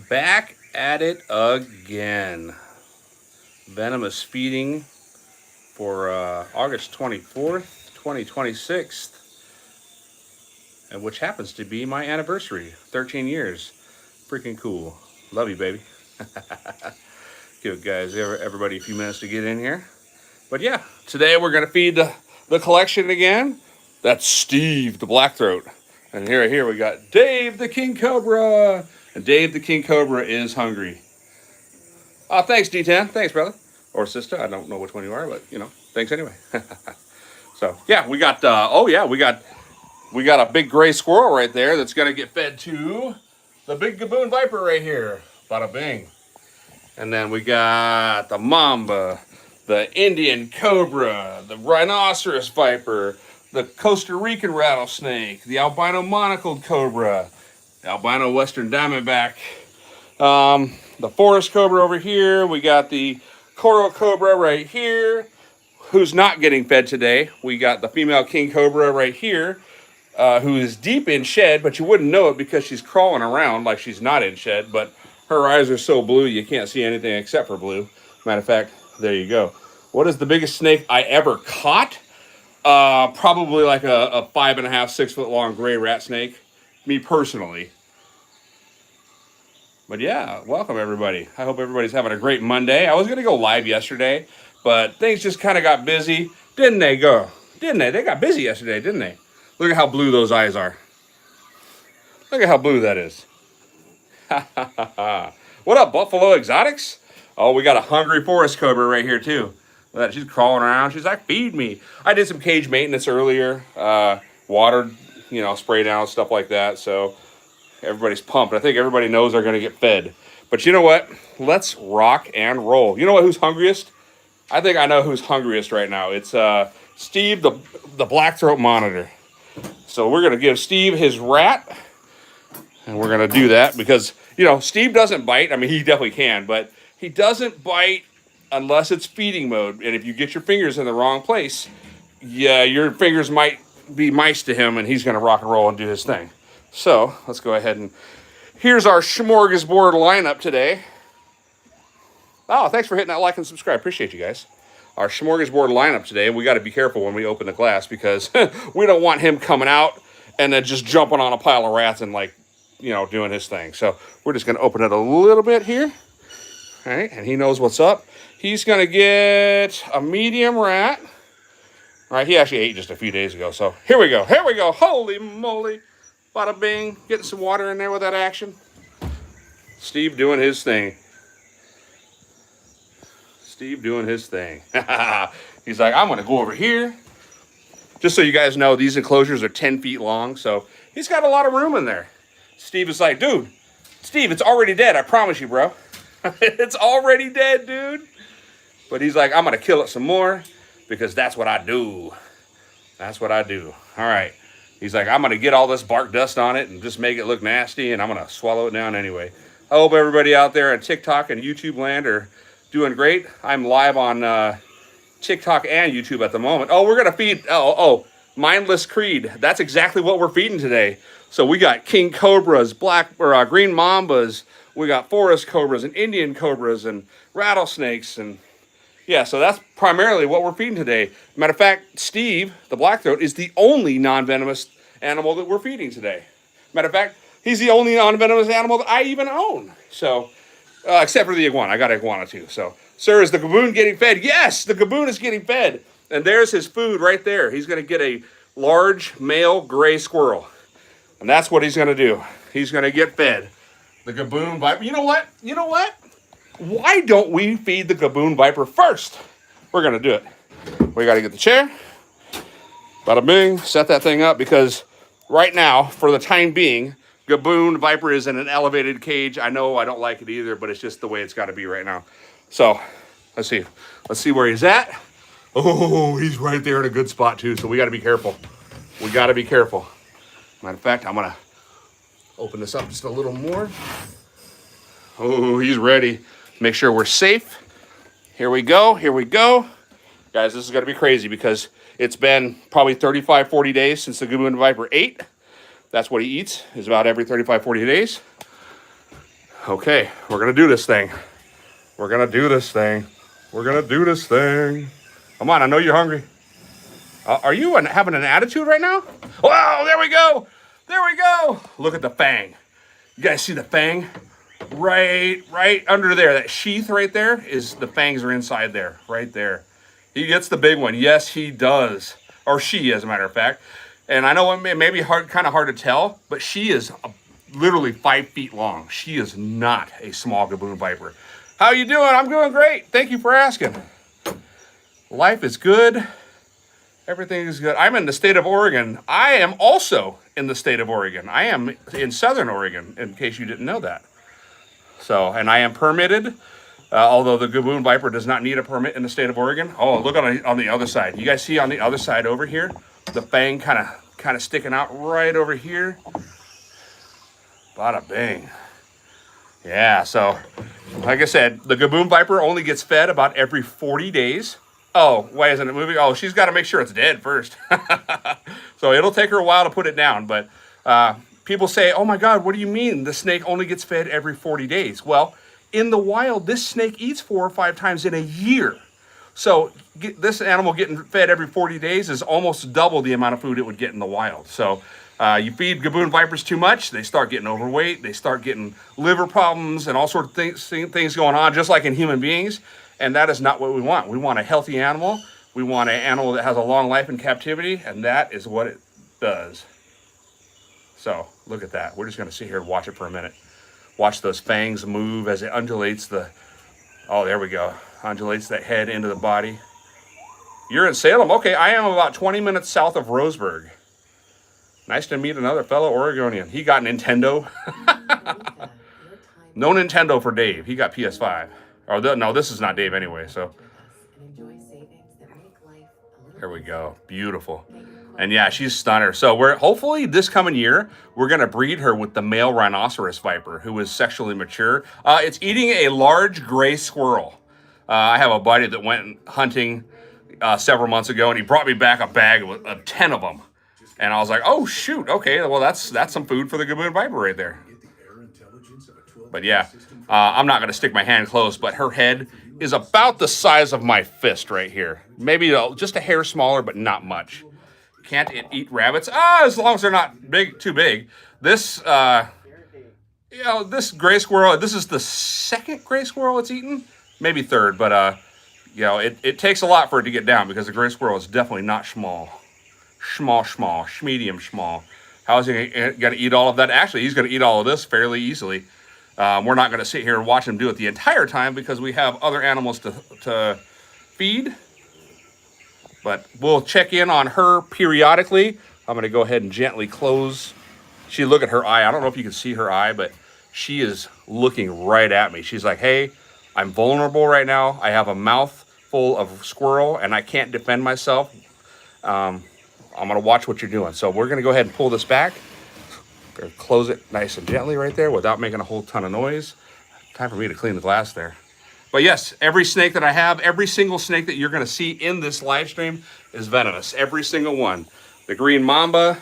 Back at it again. Venomous Feeding for August 24th, 2026, and which happens to be my anniversary. 13 years. Freaking cool. Love you, baby. Give guys, everybody a few minutes to get in here. But yeah, today we're going to feed the collection again. That's Steve, the Blackthroat. And here we got Dave, the King Cobra. And Dave, the King Cobra, is hungry. Oh, thanks, D10. Thanks, brother. Or sister. I don't know which one you are, but, thanks anyway. So, yeah, we got, we got a big gray squirrel right there that's going to get fed to the big Gaboon Viper right here. Bada bing. And then we got the Mamba, the Indian Cobra, the Rhinoceros Viper, the Costa Rican Rattlesnake, the Albino Monocled Cobra, the Albino Western Diamondback, the Forest Cobra over here. We got the Coral Cobra right here, who's not getting fed today. We got the female King Cobra right here, who is deep in shed, but you wouldn't know it because she's crawling around like she's not in shed, but her eyes are so blue you can't see anything except for blue. Matter of fact, there you go. What is the biggest snake I ever caught? Probably like a 5.5, 6 foot long gray rat snake. Me personally. But yeah, welcome everybody. I hope everybody's having a great Monday. I was going to go live yesterday, but things just kind of got busy. Didn't they go? Didn't they? They got busy yesterday, didn't they? Look at how blue those eyes are. Look at how blue that is. What up, Buffalo Exotics? Oh, we got a hungry forest cobra right here too. Look at that. She's crawling around. She's like, feed me. I did some cage maintenance earlier. Watered, spray down, stuff like that. So everybody's pumped. I think everybody knows they're going to get fed. But you know what? Let's rock and roll. You know what? Who's hungriest? I think I know who's hungriest right now. It's Steve, the Blackthroat Monitor. So we're going to give Steve his rat. And we're going to do that because, Steve doesn't bite. I mean, he definitely can, but he doesn't bite unless it's feeding mode. And if you get your fingers in the wrong place, yeah, your fingers might be mice to him, and he's going to rock and roll and do his thing. So let's go ahead and here's our smorgasbord lineup today. Oh, thanks for hitting that like and subscribe. Appreciate you guys. Our smorgasbord lineup today. We got to be careful when we open the glass because we don't want him coming out and then just jumping on a pile of rats and doing his thing. So we're just going to open it a little bit here. All right, and he knows what's up. He's going to get a medium rat. All right, he actually ate just a few days ago. So here we go. Here we go. Holy moly. Bada bing. Getting some water in there with that action. Steve doing his thing. Steve doing his thing. He's like, I'm going to go over here. Just so you guys know, these enclosures are 10 feet long. So he's got a lot of room in there. Steve is like, dude, Steve, it's already dead. I promise you, bro. It's already dead, dude. But he's like, I'm going to kill it some more because that's what I do. That's what I do. All right. He's like, I'm going to get all this bark dust on it and just make it look nasty, and I'm going to swallow it down anyway. I hope everybody out there on TikTok and YouTube land are doing great. I'm live on TikTok and YouTube at the moment. Oh, we're going to feed, Mindless Creed. That's exactly what we're feeding today. So we got King Cobras, green Mambas, we got Forest Cobras and Indian Cobras and rattlesnakes. And yeah, so that's primarily what we're feeding today. Matter of fact, Steve, the Blackthroat, is the only non-venomous animal that we're feeding today. Matter of fact, he's the only non-venomous animal that I even own. So, except for the iguana. I got an iguana too. So, sir, is the Gaboon getting fed? Yes, the Gaboon is getting fed. And there's his food right there. He's going to get a large male gray squirrel. And that's what he's going to do. He's going to get fed. The Gaboon Viper. You know what? Why don't we feed the Gaboon Viper first? We're going to do it. We got to get the chair. Bada bing. Set that thing up because right now, for the time being, Gaboon Viper is in an elevated cage. I know I don't like it either, but it's just the way it's got to be right now. So, let's see. Let's see where he's at. Oh, he's right there in a good spot too, so we got to be careful. We got to be careful. Matter of fact, I'm going to open this up just a little more. Oh, he's ready. Make sure we're safe. Here we go. Here we go. Guys, this is going to be crazy because it's been probably 35, 40 days since the Gaboon Viper ate. That's what he eats, is about every 35, 40 days. Okay, we're gonna do this thing. We're gonna do this thing. We're gonna do this thing. Come on, I know you're hungry. Are you having an attitude right now? Wow, there we go. There we go. Look at the fang. You guys see the fang? Right under there. That sheath right there is the fangs are inside there, right there. He gets the big one. Yes, he does. Or she, as a matter of fact. And I know it may be kind of hard to tell, but she is literally 5 feet long. She is not a small gaboon viper. How you doing? I'm doing great. Thank you for asking. Life is good. Everything is good. I'm in the state of Oregon. I am also in the state of Oregon. I am in Southern Oregon, in case you didn't know that. So, and I am permitted, although the gaboon viper does not need a permit in the state of Oregon. Oh, look on the other side. You guys see on the other side over here, the fang kind of sticking out right over here. Bada bing. Yeah, so like I said, the gaboon viper only gets fed about every 40 days. Oh, why isn't it moving? Oh, she's got to make sure it's dead first. So it'll take her a while to put it down. But people say, oh my God, what do you mean the snake only gets fed every 40 days? Well, in the wild, this snake eats 4 or 5 times in a year. So this animal getting fed every 40 days is almost double the amount of food it would get in the wild. So you feed gaboon vipers too much, they start getting overweight, they start getting liver problems and all sorts of things going on, just like in human beings. And that is not what we want. We want a healthy animal. We want an animal that has a long life in captivity, and that is what it does. So look at that. We're just going to sit here and watch it for a minute. Watch those fangs move as it undulates oh, there we go. Undulates that head into the body. You're in Salem? Okay, I am about 20 minutes south of Roseburg. Nice to meet another fellow Oregonian. He got Nintendo. No Nintendo for Dave. He got PS5. Oh, no, this is not Dave anyway, so. There we go. Beautiful. And yeah, she's stunner. So hopefully this coming year, we're going to breed her with the male rhinoceros viper, who is sexually mature. It's eating a large gray squirrel. I have a buddy that went hunting several months ago, and he brought me back a bag of 10 of them. And I was like, oh, shoot. Okay, well, that's some food for the gaboon viper right there. But yeah, I'm not going to stick my hand close, but her head is about the size of my fist right here. Maybe just a hair smaller, but not much. Can't it eat rabbits? As long as they're not too big. This, this gray squirrel, this is the second gray squirrel it's eaten. Maybe third, but, it takes a lot for it to get down because the gray squirrel is definitely not small. Small, medium small. How is he going to eat all of that? Actually, he's going to eat all of this fairly easily. We're not going to sit here and watch him do it the entire time because we have other animals to feed. But we'll check in on her periodically. I'm going to go ahead and gently close. Look at her eye. I don't know if you can see her eye, but she is looking right at me. She's like, hey, I'm vulnerable right now. I have a mouth full of squirrel and I can't defend myself. I'm going to watch what you're doing. So we're going to go ahead and pull this back. Close it nice and gently right there without making a whole ton of noise. Time for me to clean the glass there. But yes, every snake that I have, every single snake that you're going to see in this live stream is venomous. Every single one. The green mamba.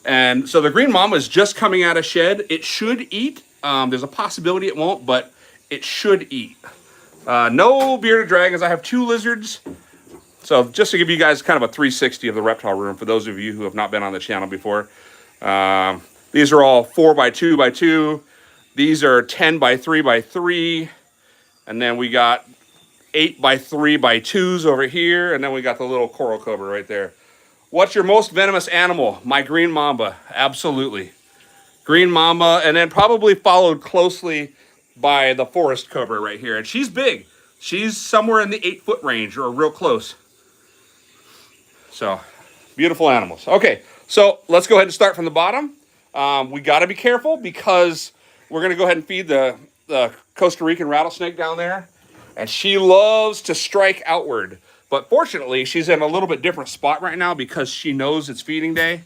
And so the green mamba is just coming out of shed. It should eat. There's a possibility it won't, but it should eat. No bearded dragons. I have 2 lizards. So just to give you guys kind of a 360 of the reptile room for those of you who have not been on the channel before. These are all 4x2x2. These are 10x3x3. And then we got 8x3x2s over here. And then we got the little coral cobra right there. What's your most venomous animal? My green mamba. Absolutely. Green mamba. And then probably followed closely by the forest cobra right here. And she's big. She's somewhere in the 8-foot range or real close. So, beautiful animals. Okay, so let's go ahead and start from the bottom. We got to be careful because we're going to go ahead and feed the Costa Rican rattlesnake down there. And she loves to strike outward. But fortunately, she's in a little bit different spot right now because she knows it's feeding day.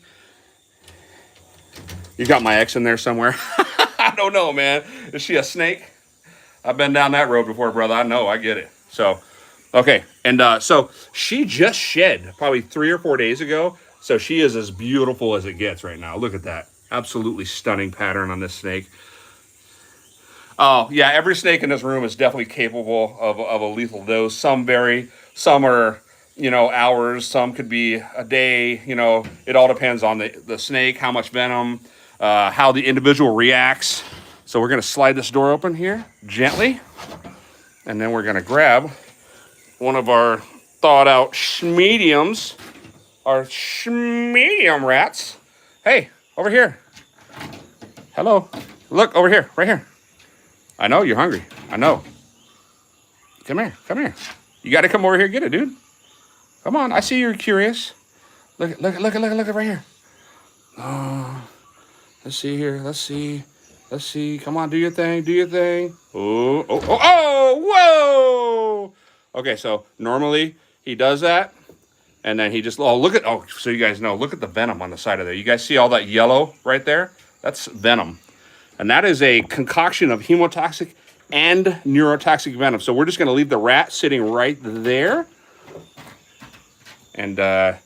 You got my ex in there somewhere. I don't know, man. Is she a snake? I've been down that road before, brother. I know. I get it. So, okay. And so she just shed probably 3 or 4 days ago. So she is as beautiful as it gets right now. Look at that. Absolutely stunning pattern on this snake. Oh, yeah, every snake in this room is definitely capable of a lethal dose. Some vary, some are, hours, some could be a day. It all depends on the snake, how much venom, how the individual reacts. So we're going to slide this door open here gently, and then we're going to grab one of our thawed out mediums, our medium rats. Hey, over here. Hello. Look, over here, right here. I know you're hungry. I know. Come here, come here. You got to come over here and get it, dude. Come on, I see you're curious. Look right here. Oh, let's see here. Let's see. Come on, do your thing. Whoa. Okay, so normally he does that, and then he just, so you guys know, look at the venom on the side of there. You guys see all that yellow right there? That's venom. And that is a concoction of hemotoxic and neurotoxic venom. So we're just going to leave the rat sitting right there. And go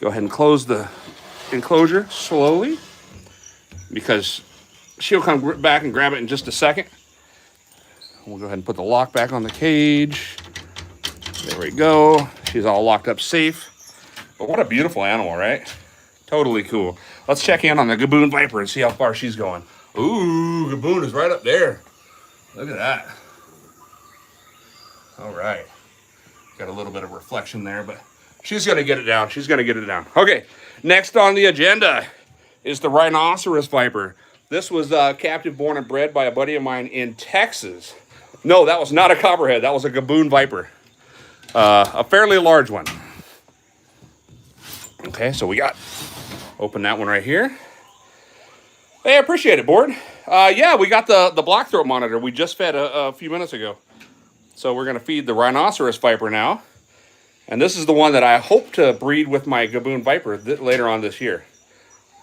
ahead and close the enclosure slowly, because she'll come back and grab it in just a second. We'll go ahead and put the lock back on the cage. There we go. She's all locked up safe. But what a beautiful animal, right? Totally cool. Let's check in on the Gaboon Viper and see how far she's going. Ooh, Gaboon is right up there. Look at that. All right. Got a little bit of reflection there, but she's going to get it down. Okay, next on the agenda is the Rhinoceros Viper. This was captive born and bred by a buddy of mine in Texas. No, that was not a copperhead. That was a Gaboon Viper. A fairly large one. Okay, so open that one right here. Hey, I appreciate it, board. Yeah, we got the black throat monitor we just fed a few minutes ago. So we're going to feed the Rhinoceros Viper now. And this is the one that I hope to breed with my Gaboon Viper later on this year.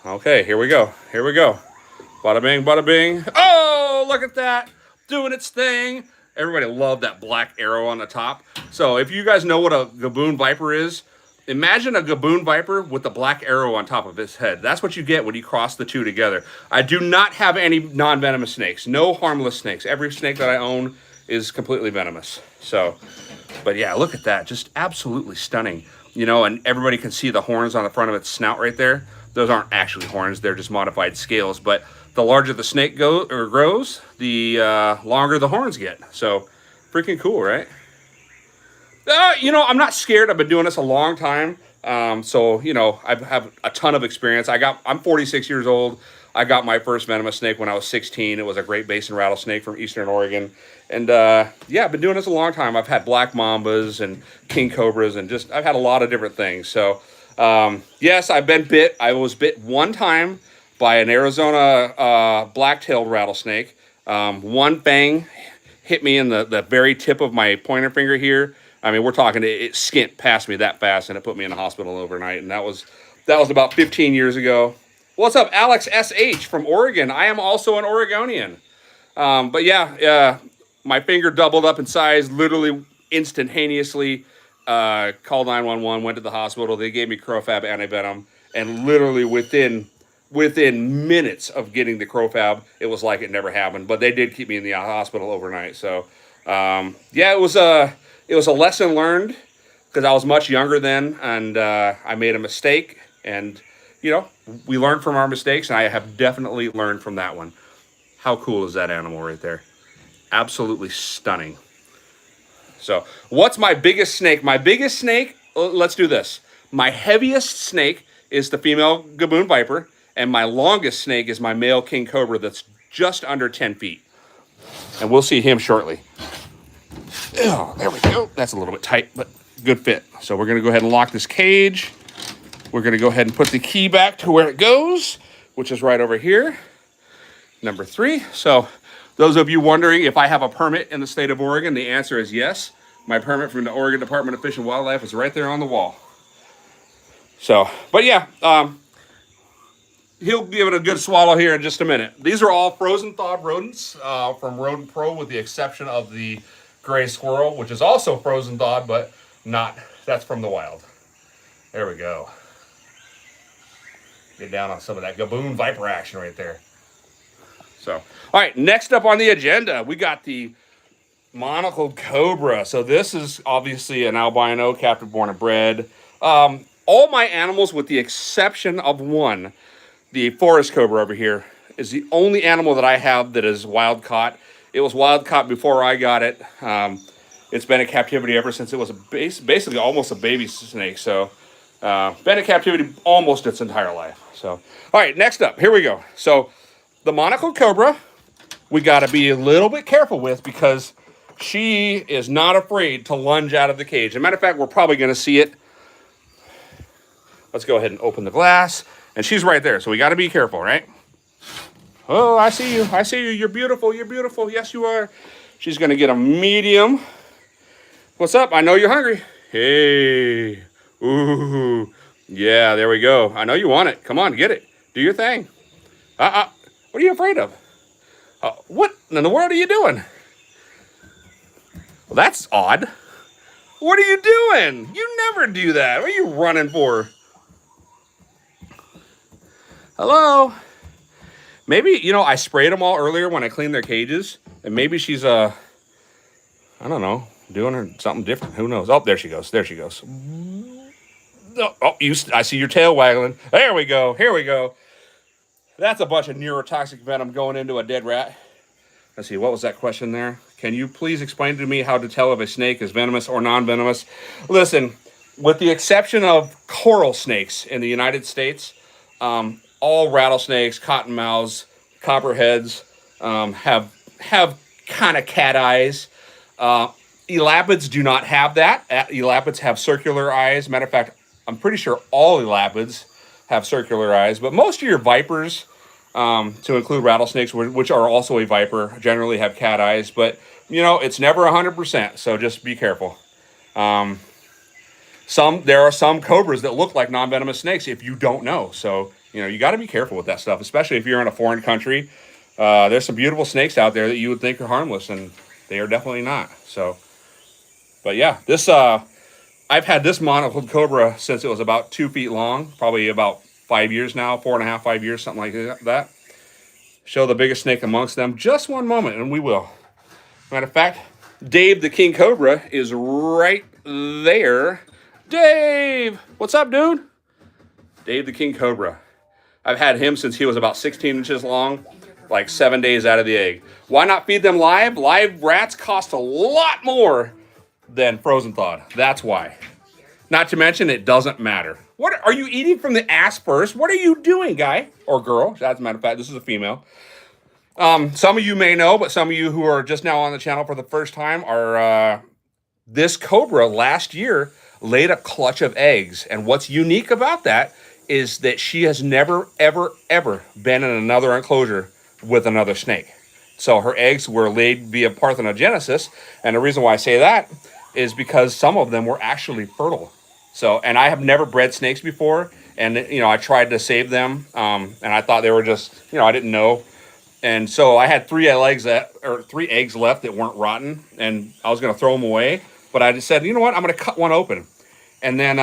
Okay, here we go. Bada bing, bada bing. Oh, look at that. Doing its thing. Everybody loved that black arrow on the top. So if you guys know what a Gaboon Viper is, imagine a Gaboon Viper with the black arrow on top of its head. That's what you get when you cross the two together. I do not have any non-venomous snakes. No harmless snakes. Every snake that I own is completely venomous. So, but yeah, look at that. Just absolutely stunning. And everybody can see the horns on the front of its snout right there. Those aren't actually horns. They're just modified scales. But the larger the snake grows, the longer the horns get. So, freaking cool, right? I'm not scared. I've been doing this a long time. So, I have a ton of experience. I'm 46 years old. I got my first venomous snake when I was 16. It was a Great Basin rattlesnake from Eastern Oregon. And, yeah, I've been doing this a long time. I've had black mambas and king cobras and I've had a lot of different things. So, yes, I've been bit. I was bit one time by an Arizona black-tailed rattlesnake. One fang hit me in the very tip of my pointer finger here. I mean, we're talking, it skint past me that fast, and it put me in the hospital overnight. And that was about 15 years ago. What's up, Alex S.H. from Oregon? I am also an Oregonian. But yeah, my finger doubled up in size, literally instantaneously. Called 911, went to the hospital. They gave me Crofab antivenom, and literally within minutes of getting the Crofab, it was like it never happened. But they did keep me in the hospital overnight. So yeah, it was a lesson learned, because I was much younger then, and I made a mistake, and we learn from our mistakes, and I have definitely learned from that one. How cool is that animal right there? Absolutely stunning. So, what's my biggest snake? My biggest snake, let's do this. My heaviest snake is the female Gaboon Viper, and my longest snake is my male king cobra that's just under 10 feet. And we'll see him shortly. Oh, there we go. That's a little bit tight, but good fit. So we're going to go ahead and lock this cage. We're going to go ahead and put the key back to where it goes, which is right over here. Number 3. So those of you wondering if I have a permit in the state of Oregon, the answer is yes. My permit from the Oregon Department of Fish and Wildlife is right there on the wall. So, but yeah, he'll give it a good swallow here in just a minute. These are all frozen thawed rodents from Rodent Pro, with the exception of the gray squirrel, which is also frozen thawed, but that's from the wild. There we go. Get down on some of that Gaboon Viper action right there. So, all right, next up on the agenda, we got the monocled cobra. So this is obviously an albino, captive born and bred. All my animals, with the exception of one, the forest cobra over here, is the only animal that I have that is wild caught. It was wild caught before I got it. It's been in captivity ever since it was basically almost a baby snake. So been in captivity almost its entire life. So, all right, next up, here we go. So the monocled cobra, we got to be a little bit careful with because she is not afraid to lunge out of the cage. As a matter of fact, we're probably going to see it. Let's go ahead and open the glass. And she's right there, so we got to be careful, right? Oh, I see you. I see you. You're beautiful. You're beautiful. Yes, you are. She's going to get a medium. What's up? I know you're hungry. Hey. Ooh. Yeah, there we go. I know you want it. Come on, get it. Do your thing. What are you afraid of? What in the world are you doing? Well, that's odd. What are you doing? You never do that. What are you running for? Hello? Maybe, you know, I sprayed them all earlier when I cleaned their cages. And maybe she's, I don't know, doing something different. Who knows? Oh, there she goes. There she goes. Oh, I see your tail waggling. There we go. Here we go. That's a bunch of neurotoxic venom going into a dead rat. Let's see, what was that question there? Can you please explain to me how to tell if a snake is venomous or non-venomous? Listen, with the exception of coral snakes in the United States, all rattlesnakes, cottonmouths, copperheads have kind of cat eyes. Elapids do not have that. Elapids have circular eyes. Matter of fact, I'm pretty sure all elapids have circular eyes, but most of your vipers, to include rattlesnakes, which are also a viper, generally have cat eyes. But, you know, it's never 100%, so just be careful. There are some cobras that look like non-venomous snakes if you don't know. So, you know, you got to be careful with that stuff, especially if you're in a foreign country. There's some beautiful snakes out there that you would think are harmless, and they are definitely not. So, but yeah, this I've had this monocled cobra since it was about 2 feet long, probably about 5 years now, 4.5, 5 years, something like that. Show the biggest snake amongst them. Just one moment, and we will. Matter of fact, Dave the King Cobra is right there. Dave! What's up, dude? Dave the King Cobra. I've had him since he was about 16 inches long, like 7 days out of the egg. Why not feed them live? Live rats cost a lot more than frozen thawed. That's why. Not to mention, it doesn't matter. What are you eating from the ass first? What are you doing, guy or girl? As a matter of fact, this is a female. Some of you may know, but some of you who are just now on the channel for the first time are this cobra last year laid a clutch of eggs. And what's unique about that is that she has never, ever, ever been in another enclosure with another snake. So her eggs were laid via parthenogenesis. And the reason why I say that is because some of them were actually fertile. So, and I have never bred snakes before. And, you know, I tried to save them. And I thought they were just, you know, I didn't know. And so I had 3 eggs left that weren't rotten. And I was going to throw them away. But I just said, you know what? I'm going to cut one open. And then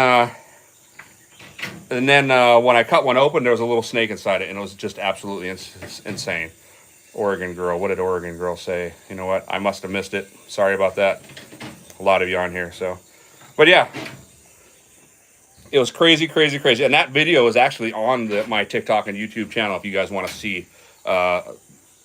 when I cut one open, there was a little snake inside it. And it was just absolutely insane. Oregon girl. What did Oregon girl say? You know what? I must have missed it. Sorry about that. A lot of you on here. So, but yeah. It was crazy, crazy, crazy. And that video is actually on my TikTok and YouTube channel if you guys want to see a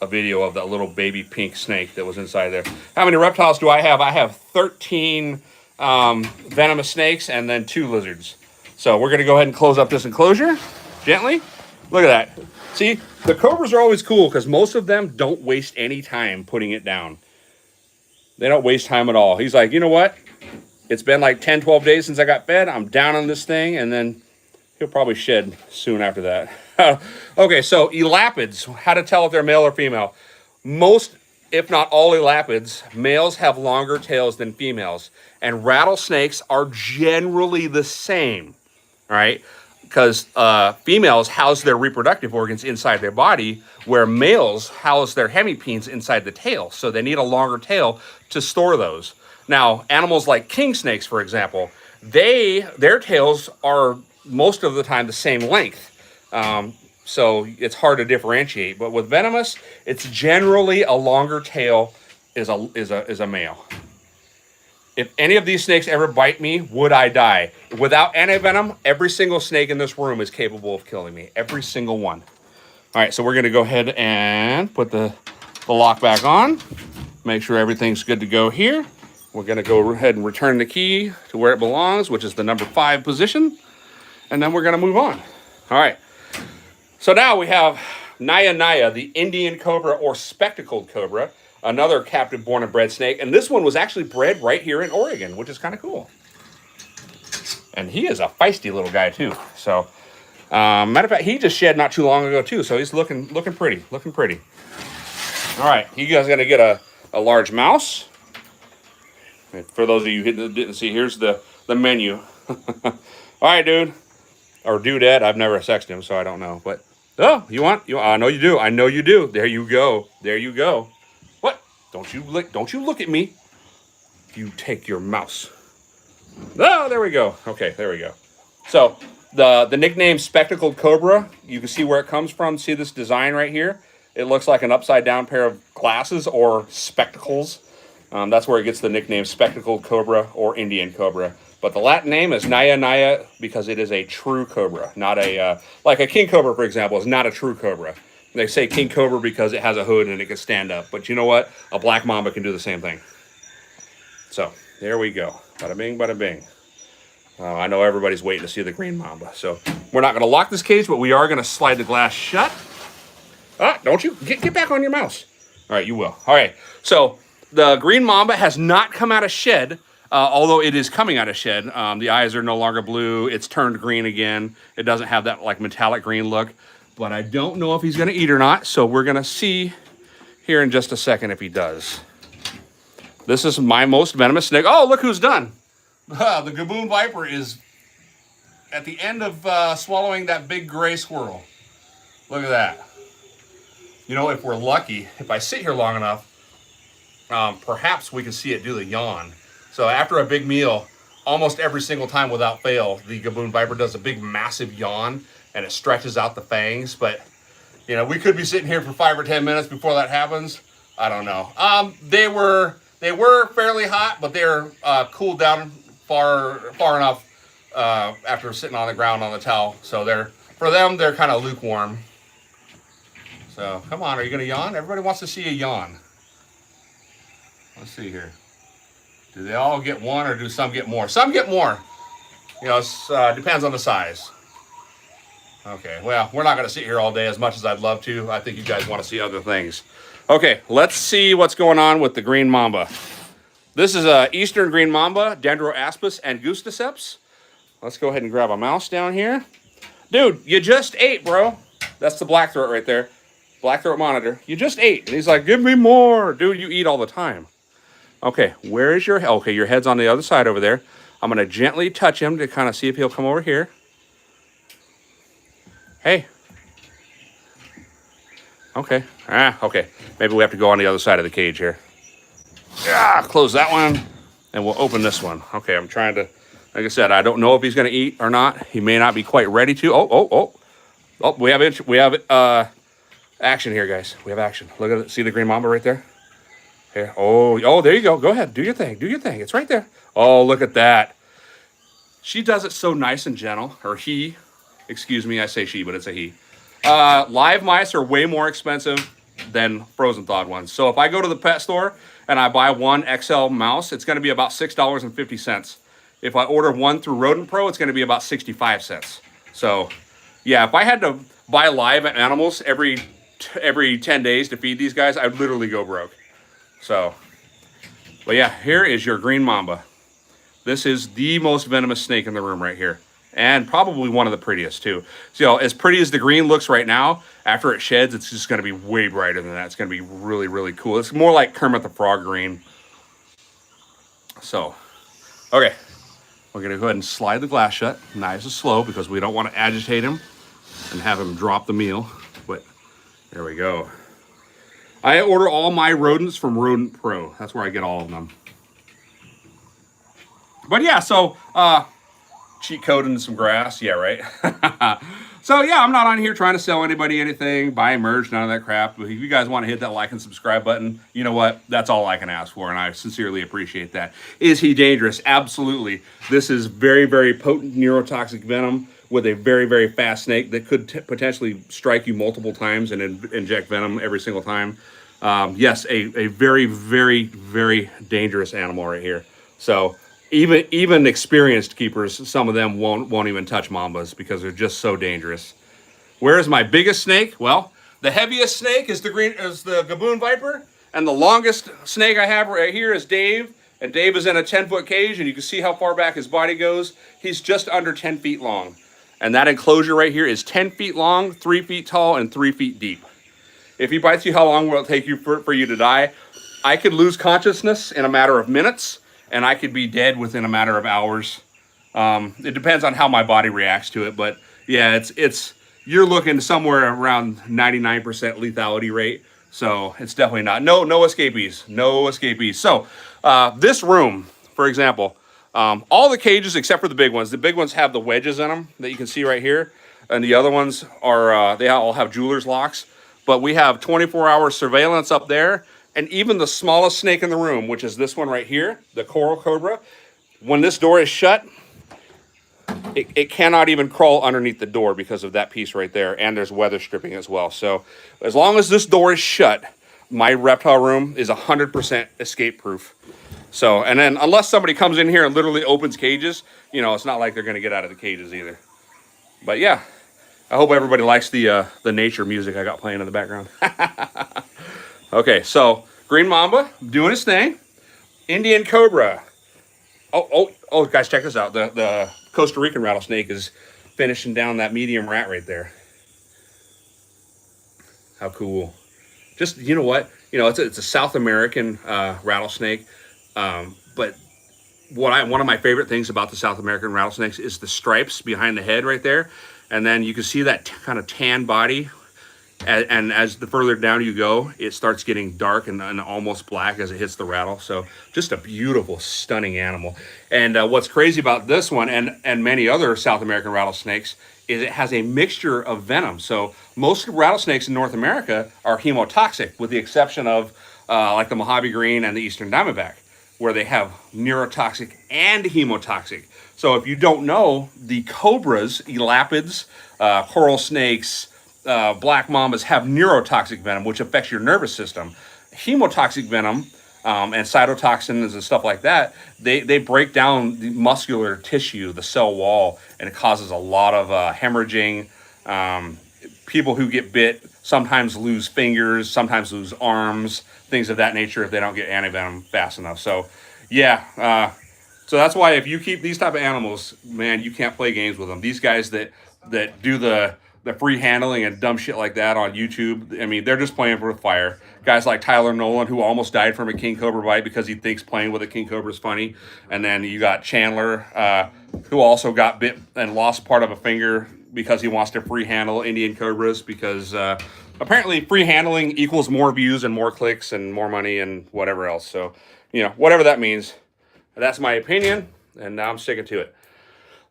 video of that little baby pink snake that was inside there. How many reptiles do I have? I have 13 venomous snakes and then 2 lizards. So we're going to go ahead and close up this enclosure gently. Look at that. See, the cobras are always cool because most of them don't waste any time putting it down. They don't waste time at all. He's like, you know what? It's been like 10, 12 days since I got fed. I'm down on this thing, and then he'll probably shed soon after that. Okay, so elapids, how to tell if they're male or female. Most, if not all elapids, males have longer tails than females, and rattlesnakes are generally the same, all right? Because females house their reproductive organs inside their body, where males house their hemipenes inside the tail. So they need a longer tail to store those. Now, animals like king snakes, for example, their tails are most of the time the same length. so it's hard to differentiate. But with venomous, it's generally a longer tail is a male. If any of these snakes ever bite me, would I die? Without antivenom, every single snake in this room is capable of killing me. Every single one. All right, so we're going to go ahead and put the lock back on. Make sure everything's good to go here. We're going to go ahead and return the key to where it belongs, which is the number 5 position. And then we're going to move on. All right. So now we have Naya, the Indian cobra or spectacled cobra, another captive born and bred snake. And this one was actually bred right here in Oregon, which is kind of cool. And he is a feisty little guy too. So, matter of fact, he just shed not too long ago too. So he's looking pretty, All right, you guys are going to get a large mouse. For those of you who didn't see, here's the menu. All right, dude. Or dudette. I've never sexed him, so I don't know. But, oh, I know you do. I know you do. There you go. There you go. What? Don't you look at me. You take your mouse. Oh, there we go. Okay, there we go. So, the nickname Spectacled Cobra, you can see where it comes from. See this design right here? It looks like an upside down pair of glasses or spectacles. That's where it gets the nickname Spectacled Cobra or Indian Cobra. But the Latin name is Naya because it is a true cobra, not like a king cobra, for example, is not a true cobra. They say king cobra because it has a hood and it can stand up. But you know what? A black mamba can do the same thing. So there we go. Bada bing, bada bing. I know everybody's waiting to see the green mamba. So we're not going to lock this cage, but we are going to slide the glass shut. Ah, don't you get back on your mouse. All right, you will. All right, so the green mamba has not come out of shed, although it is coming out of shed. The eyes are no longer blue. It's turned green again. It doesn't have that like metallic green look, but I don't know if he's going to eat or not, so we're going to see here in just a second if he does. This is my most venomous snake. Oh, look who's done. The Gaboon Viper is at the end of swallowing that big gray squirrel. Look at that. You know, if we're lucky, if I sit here long enough, perhaps we can see it do the yawn. So after a big meal, almost every single time without fail, the Gaboon Viper does a big, massive yawn, and it stretches out the fangs. But, you know, we could be sitting here for 5 or 10 minutes before that happens. I don't know. They were fairly hot, but they're cooled down far enough after sitting on the ground on the towel. So for them, they're kind of lukewarm. So, come on, are you going to yawn? Everybody wants to see a yawn. Let's see here. Do they all get one or do some get more? Some get more. You know, it depends on the size. Okay, well, we're not going to sit here all day as much as I'd love to. I think you guys want to see other things. Okay, let's see what's going on with the green mamba. This is a eastern green mamba, Dendroaspis angusticeps. Let's go ahead and grab a mouse down here. Dude, you just ate, bro. That's the black throat right there. Black throat monitor. You just ate. And he's like, give me more. Dude, you eat all the time. Okay, where is your head? Okay, your head's on the other side over there. I'm going to gently touch him to kind of see if he'll come over here. Hey. Okay. Okay. Maybe we have to go on the other side of the cage here. Yeah, close that one. And we'll open this one. Okay, I'm trying to, like I said, I don't know if he's going to eat or not. He may not be quite ready to. Oh, we have action here, guys. We have action. Look at it. See the green mamba right there? Here. Oh, there you go. Go ahead. Do your thing. Do your thing. It's right there. Oh, look at that. She does it so nice and gentle. Or he. Excuse me, I say she, but it's a he. Live mice are way more expensive than frozen thawed ones. So if I go to the pet store and I buy one XL mouse, it's going to be about $6.50. If I order one through Rodent Pro, it's going to be about 65 cents. So, yeah, if I had to buy live animals every 10 days to feed these guys, I'd literally go broke. So, but yeah, here is your green mamba. This is the most venomous snake in the room right here. And probably one of the prettiest too. So as pretty as the green looks right now, after it sheds, it's just going to be way brighter than that. It's going to be really, really cool. It's more like Kermit the Frog green. So, okay. We're going to go ahead and slide the glass shut. Nice and slow because we don't want to agitate him and have him drop the meal. But there we go. I order all my rodents from Rodent Pro. That's where I get all of them. But yeah, so cheat code and some grass. Yeah, right. So yeah, I'm not on here trying to sell anybody anything, buy merch, none of that crap. But if you guys want to hit that like and subscribe button, you know what? That's all I can ask for, and I sincerely appreciate that. Is he dangerous? Absolutely. This is very, very potent neurotoxic venom with a very, very fast snake that could potentially strike you multiple times and inject venom every single time. Yes, a very, very, very dangerous animal right here. So even experienced keepers, some of them won't even touch mambas because they're just so dangerous. Where is my biggest snake? Well, the heaviest snake is the gaboon viper, and the longest snake I have right here is Dave. And Dave is in a 10-foot cage, and you can see how far back his body goes. He's just under 10 feet long. And that enclosure right here is 10 feet long, 3 feet tall, and 3 feet deep. If he bites you, how long will it take you for you to die? I could lose consciousness in a matter of minutes, and I could be dead within a matter of hours. It depends on how my body reacts to it, but yeah, you're looking somewhere around 99% lethality rate. So it's definitely not. No escapees. No escapees. So this room, for example, all the cages except for the big ones. The big ones have the wedges in them that you can see right here, and the other ones are they all have jeweler's locks. But we have 24-hour surveillance up there. And even the smallest snake in the room, which is this one right here, the coral cobra, when this door is shut, it cannot even crawl underneath the door because of that piece right there. And there's weather stripping as well. So as long as this door is shut, my reptile room is 100% escape proof. So, and then unless somebody comes in here and literally opens cages, it's not like they're going to get out of the cages either. But yeah, I hope everybody likes the nature music I got playing in the background. Okay, so green mamba doing his thing. Indian cobra. Oh, guys, check this out. The Costa Rican rattlesnake is finishing down that medium rat right there. How cool. Just, you know what? It's a South American rattlesnake. But one of my favorite things about the South American rattlesnakes is the stripes behind the head right there. And then you can see that kind of tan body. And as the further down you go, it starts getting dark and almost black as it hits the rattle. So just a beautiful, stunning animal. And what's crazy about this one and many other South American rattlesnakes is it has a mixture of venom. So most rattlesnakes in North America are hemotoxic, with the exception of like the Mojave Green and the Eastern Diamondback, where they have neurotoxic and hemotoxic. So if you don't know, the cobras, elapids, coral snakes, black mambas have neurotoxic venom, which affects your nervous system. Hemotoxic venom and cytotoxins and stuff like that, they break down the muscular tissue, the cell wall, and it causes a lot of hemorrhaging. People who get bit sometimes lose fingers, sometimes lose arms, things of that nature if they don't get antivenom fast enough. So yeah, so that's why if you keep these type of animals, man, you can't play games with them. These guys that do the free handling and dumb shit like that on YouTube, I mean, they're just playing with fire. Guys like Tyler Nolan, who almost died from a king cobra bite because he thinks playing with a king cobra is funny. And then you got Chandler, who also got bit and lost part of a finger because he wants to free handle Indian cobras because apparently free handling equals more views and more clicks and more money and whatever else. So, whatever that means, that's my opinion, and now I'm sticking to it.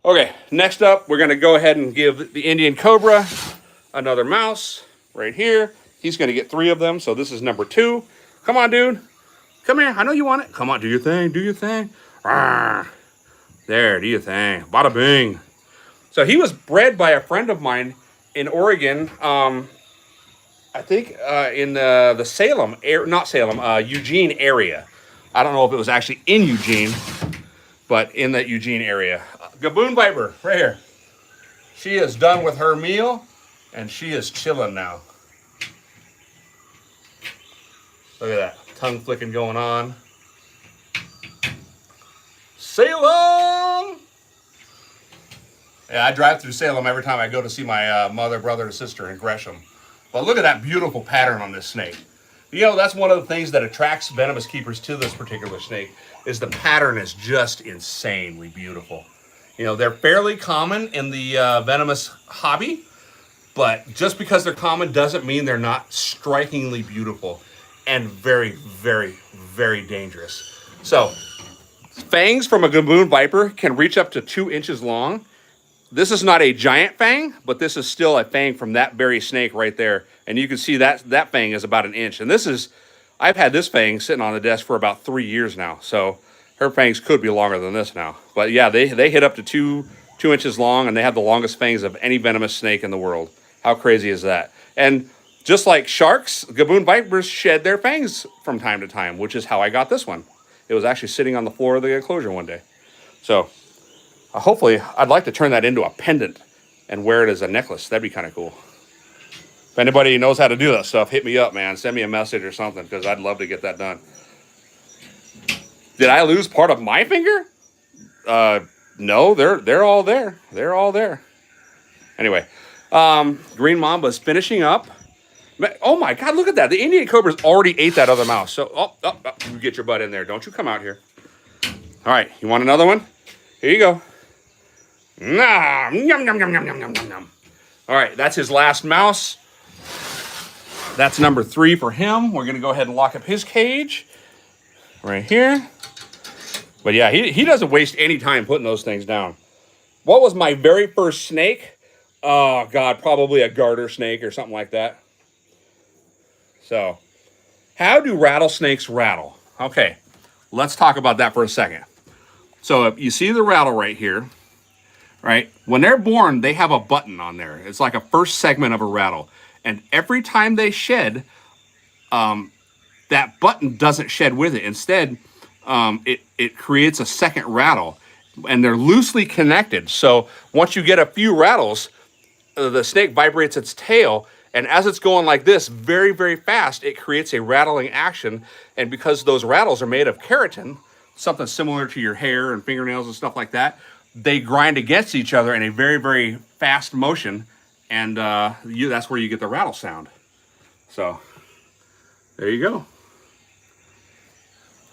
Okay, next up, we're going to go ahead and give the Indian cobra another mouse right here. He's going to get 3 of them, so this is number 2. Come on, dude. Come here. I know you want it. Come on, do your thing. Do your thing. Arrgh. There, do your thing. Bada bing. So he was bred by a friend of mine in Oregon, I think in the Salem, not Salem, Eugene area. I don't know if it was actually in Eugene, but in that Eugene area. Gaboon viper, right here. She is done with her meal, and she is chilling now. Look at that, tongue flicking going on. Salem! Yeah, I drive through Salem every time I go to see my mother, brother, and sister in Gresham. But look at that beautiful pattern on this snake. That's one of the things that attracts venomous keepers to this particular snake, is the pattern is just insanely beautiful. They're fairly common in the venomous hobby, but just because they're common doesn't mean they're not strikingly beautiful and very, very, very dangerous. So Fangs from a gaboon viper can reach up to 2 inches long. This is not a giant fang, but this is still a fang from that very snake right there. And you can see that fang is about 1 inch. And this is, I've had this fang sitting on the desk for about 3 years now. So her fangs could be longer than this now. But yeah, they hit up to 2 inches long, and they have the longest fangs of any venomous snake in the world. How crazy is that? And just like sharks, gaboon vipers shed their fangs from time to time, which is how I got this one. It was actually sitting on the floor of the enclosure one day. So hopefully, I'd like to turn that into a pendant and wear it as a necklace. That'd be kind of cool. If anybody knows how to do that stuff, hit me up, man. Send me a message or something, because I'd love to get that done. Did I lose part of my finger? No, they're all there. They're all there. Anyway, Green Mamba's finishing up. Oh my God, look at that. The Indian Cobra's already ate that other mouse. So, you get your butt in there. Don't you come out here. All right, you want another one? Here you go. Nah, yum, yum, yum, yum, yum, yum, yum. All right, that's his last mouse. That's number 3 for him. We're going to go ahead and lock up his cage right here. But yeah, he doesn't waste any time putting those things down. What was my very first snake? Oh, God, probably a garter snake or something like that. So, how do rattlesnakes rattle? Okay, let's talk about that for a second. So, if you see the rattle right here, right? When they're born, they have a button on there. It's like a first segment of a rattle. And every time they shed, that button doesn't shed with it. Instead, it creates a second rattle. And they're loosely connected. So, once you get a few rattles, the snake vibrates its tail, and as it's going like this very, very fast, it creates a rattling action. And because those rattles are made of keratin, something similar to your hair and fingernails and stuff like that, they grind against each other in a very, very fast motion, and that's where you get the rattle sound. So there you go. All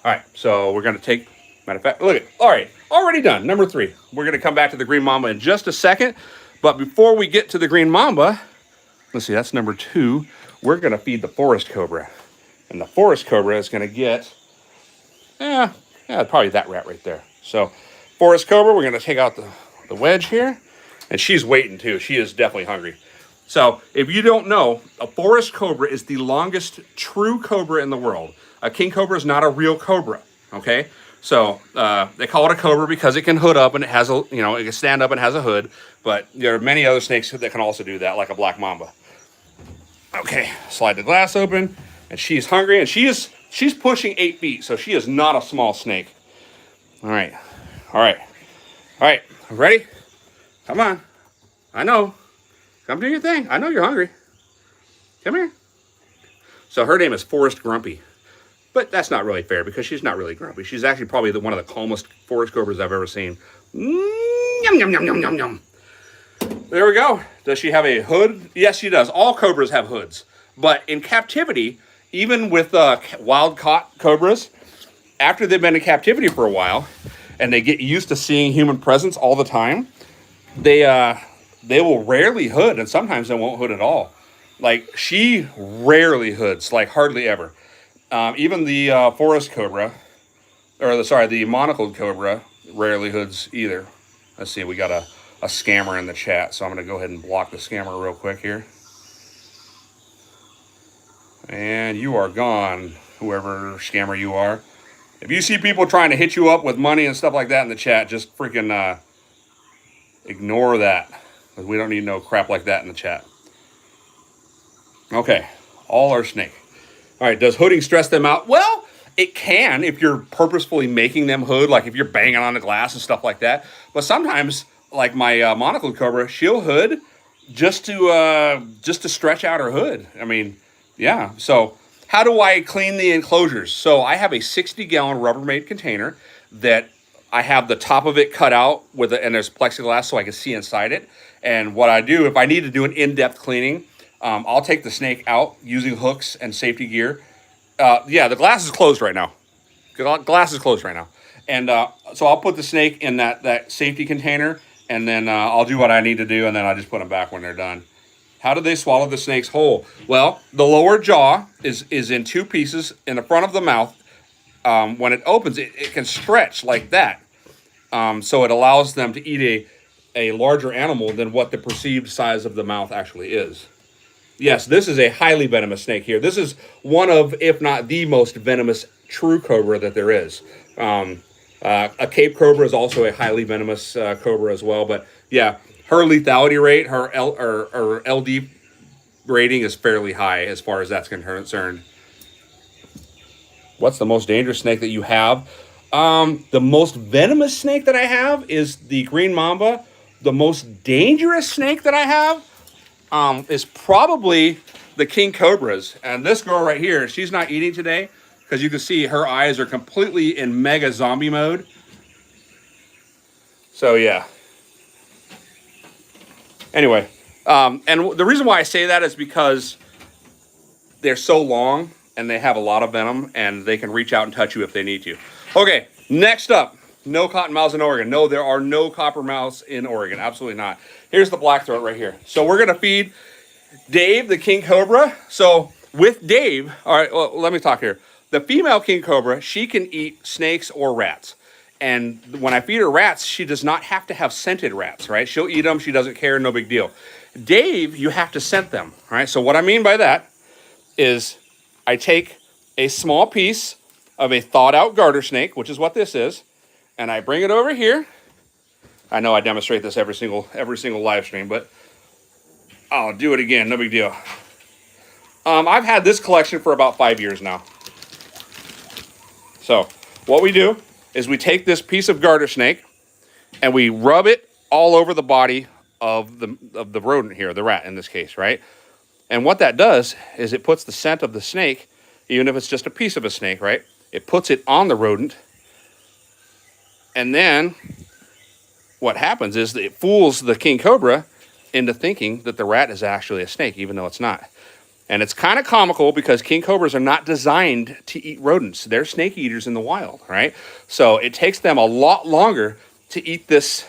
right, so we're going to take, matter of fact, look at it. All right, already done, number 3. We're going to come back to the Green Mamba in just a second. But before we get to the Green Mamba, let's see, that's number 2. We're going to feed the forest cobra. And the forest cobra is going to get, probably that rat right there. So, forest cobra, we're going to take out the wedge here. And she's waiting too. She is definitely hungry. So, if you don't know, a forest cobra is the longest true cobra in the world. A king cobra is not a real cobra, okay? So, they call it a cobra because it can hood up and it has it can stand up and has a hood. But there are many other snakes that can also do that, like a black mamba. Okay, slide the glass open, and she's hungry, and she's pushing 8 feet, so she is not a small snake. All right. Ready? Come on. I know. Come do your thing. I know you're hungry. Come here. So her name is Forest Grumpy. But that's not really fair because she's not really grumpy. She's actually probably one of the calmest forest cobras I've ever seen. Yum, yum, yum, yum, yum, yum. There we go. Does she have a hood? Yes, she does. All cobras have hoods. But in captivity, even with wild-caught cobras, after they've been in captivity for a while, and they get used to seeing human presence all the time, they will rarely hood, and sometimes they won't hood at all. Like, she rarely hoods, like hardly ever. Even the forest cobra, the monocled cobra, rarely hoods either. Let's see, we got a scammer in the chat, so I'm going to go ahead and block the scammer real quick here. And you are gone, whoever scammer you are. If you see people trying to hit you up with money and stuff like that in the chat, just freaking ignore that. Because we don't need no crap like that in the chat. Okay, all our snake. All right, does hooding stress them out? Well, it can if you're purposefully making them hood, like if you're banging on the glass and stuff like that. But sometimes, like my monocled cobra, she'll hood just to stretch out her hood. I mean, yeah. So how do I clean the enclosures? So I have a 60-gallon Rubbermaid container that I have the top of it cut out and there's plexiglass so I can see inside it. And what I do, if I need to do an in-depth cleaning, I'll take the snake out using hooks and safety gear. The glass is closed right now. Glass is closed right now. And so I'll put the snake in that safety container, and then I'll do what I need to do, and then I just put them back when they're done. How do they swallow the snake's whole? Well, the lower jaw is in 2 pieces in the front of the mouth. when it opens, it can stretch like that. So it allows them to eat a larger animal than what the perceived size of the mouth actually is. Yes, this is a highly venomous snake here. This is one of, if not the most venomous true cobra that there is. A Cape cobra is also a highly venomous cobra as well. But yeah, her lethality rate, her LD rating is fairly high as far as that's concerned. What's the most dangerous snake that you have? The most venomous snake that I have is the green mamba. The most dangerous snake that I have is probably the king cobras. And this girl right here, she's not eating today because you can see her eyes are completely in mega zombie mode. So yeah. Anyway, and the reason why I say that is because they're so long and they have a lot of venom and they can reach out and touch you if they need to. Okay, next up, no cottonmouths in Oregon. No, there are no coppermouths in Oregon. Absolutely not. Here's the blackthroat right here. So we're going to feed Dave, the king cobra. So with Dave, all right, well, let me talk here. The female king cobra, she can eat snakes or rats. And when I feed her rats, she does not have to have scented rats, right? She'll eat them. She doesn't care. No big deal. Dave, you have to scent them, right? So what I mean by that is I take a small piece of a thawed out garter snake, which is what this is, and I bring it over here. I know I demonstrate this every single live stream, but I'll do it again. No big deal. I've had this collection for about 5 years now. So what we do is we take this piece of garter snake and we rub it all over the body of the rodent here, the rat in this case, right? And what that does is it puts the scent of the snake, even if it's just a piece of a snake, right? It puts it on the rodent. And then what happens is that it fools the king cobra into thinking that the rat is actually a snake, even though it's not. And it's kind of comical because king cobras are not designed to eat rodents. They're snake eaters in the wild, right? So it takes them a lot longer to eat this,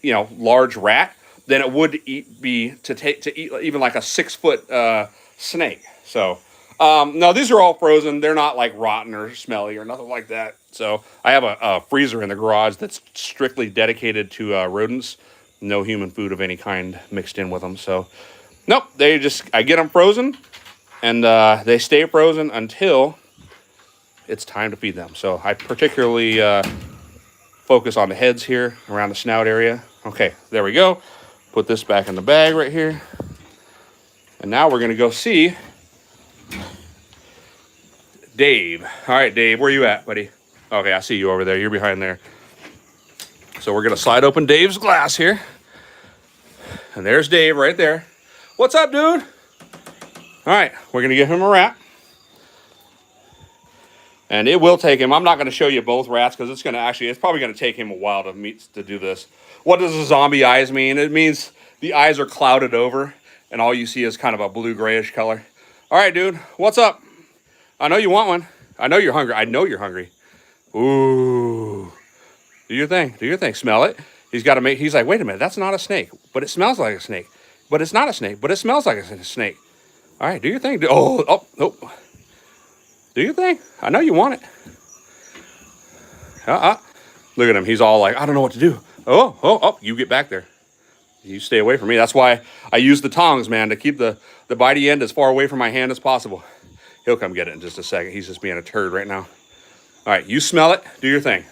large rat than it would be to eat even like a 6-foot snake. So no, these are all frozen. They're not like rotten or smelly or nothing like that. So I have a freezer in the garage that's strictly dedicated to rodents. No human food of any kind mixed in with them. So nope, I get them frozen and they stay frozen until it's time to feed them. So I particularly focus on the heads here around the snout area. Okay, there we go. Put this back in the bag right here. And now we're going to go see Dave. All right, Dave, where you at, buddy? Okay, I see you over there. You're behind there. So we're going to slide open Dave's glass here. And there's Dave right there. What's up, dude? All right, we're going to give him a rat. And it will take him. I'm not going to show you both rats because it's probably going to take him a while to do this. What does the zombie eyes mean? It means the eyes are clouded over and all you see is kind of a blue grayish color. All right, dude, what's up? I know you want one. I know you're hungry. I know you're hungry. Ooh. Do your thing. Do your thing. Smell it. He's like, wait a minute, that's not a snake, but it smells like a snake. But it's not a snake, but it smells like a snake. All right, do your thing. Oh. Do your thing. I know you want it. Look at him. He's all like, I don't know what to do. Oh, you get back there. You stay away from me. That's why I use the tongs, man, to keep the bitey end as far away from my hand as possible. He'll come get it in just a second. He's just being a turd right now. All right, you smell it. Do your thing.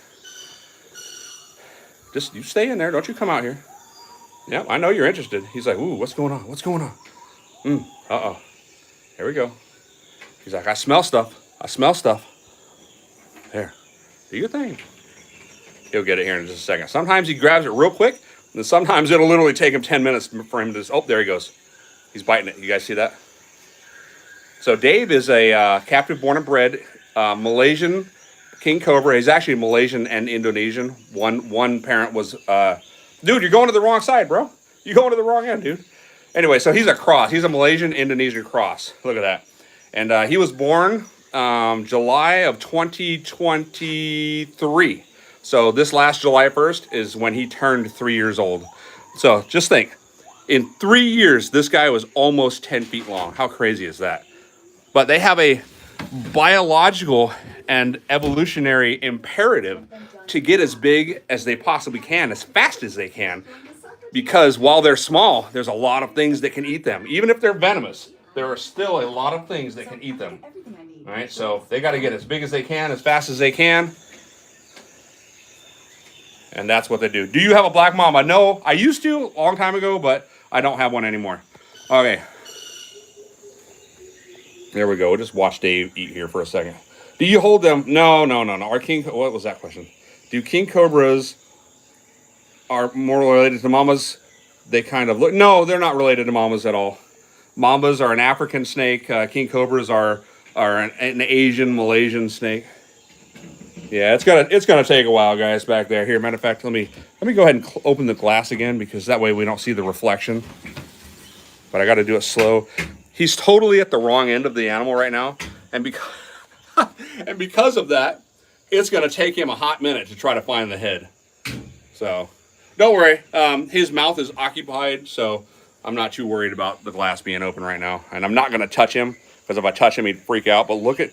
Just, you stay in there. Don't you come out here. Yep, I know you're interested. He's like, ooh, what's going on? What's going on? Uh-oh. Here we go. He's like, I smell stuff. I smell stuff. There. Do your thing. He'll get it here in just a second. Sometimes he grabs it real quick, and sometimes it'll literally take him 10 minutes for him to just, oh, there he goes. He's biting it. You guys see that? So Dave is a captive born and bred Malaysian king cobra. He's actually Malaysian and Indonesian. One parent was, dude, you're going to the wrong side, bro. You're going to the wrong end, dude. Anyway, so he's a cross. He's a Malaysian-Indonesian cross. Look at that. And he was born July of 2023. So this last July 1st is when he turned 3 years old. So just think, in 3 years, this guy was almost 10 feet long. How crazy is that? But they have a biological and evolutionary imperative to get as big as they possibly can, as fast as they can, because while they're small, there's a lot of things that can eat them. Even if they're venomous, there are still a lot of things that can eat them. All right, so they got to get as big as they can, as fast as they can. And that's what they do. Do you have a black mamba? No, I used to a long time ago, but I don't have one anymore. Okay. There we go. We'll just watch Dave eat here for a second. Do you hold them? No. Our king, what was that question? Do king cobras are more related to mamas? They kind of look. No, they're not related to mamas at all. Mambas are an African snake. King cobras are an Asian, Malaysian snake. Yeah, it's gonna take a while, guys, back there. Here, matter of fact, let me go ahead and open the glass again, because that way we don't see the reflection. But I got to do it slow. He's totally at the wrong end of the animal right now, and because of that, it's gonna take him a hot minute to try to find the head. So don't worry, his mouth is occupied, so I'm not too worried about the glass being open right now. And I'm not gonna touch him, because if I touch him, he'd freak out. But look at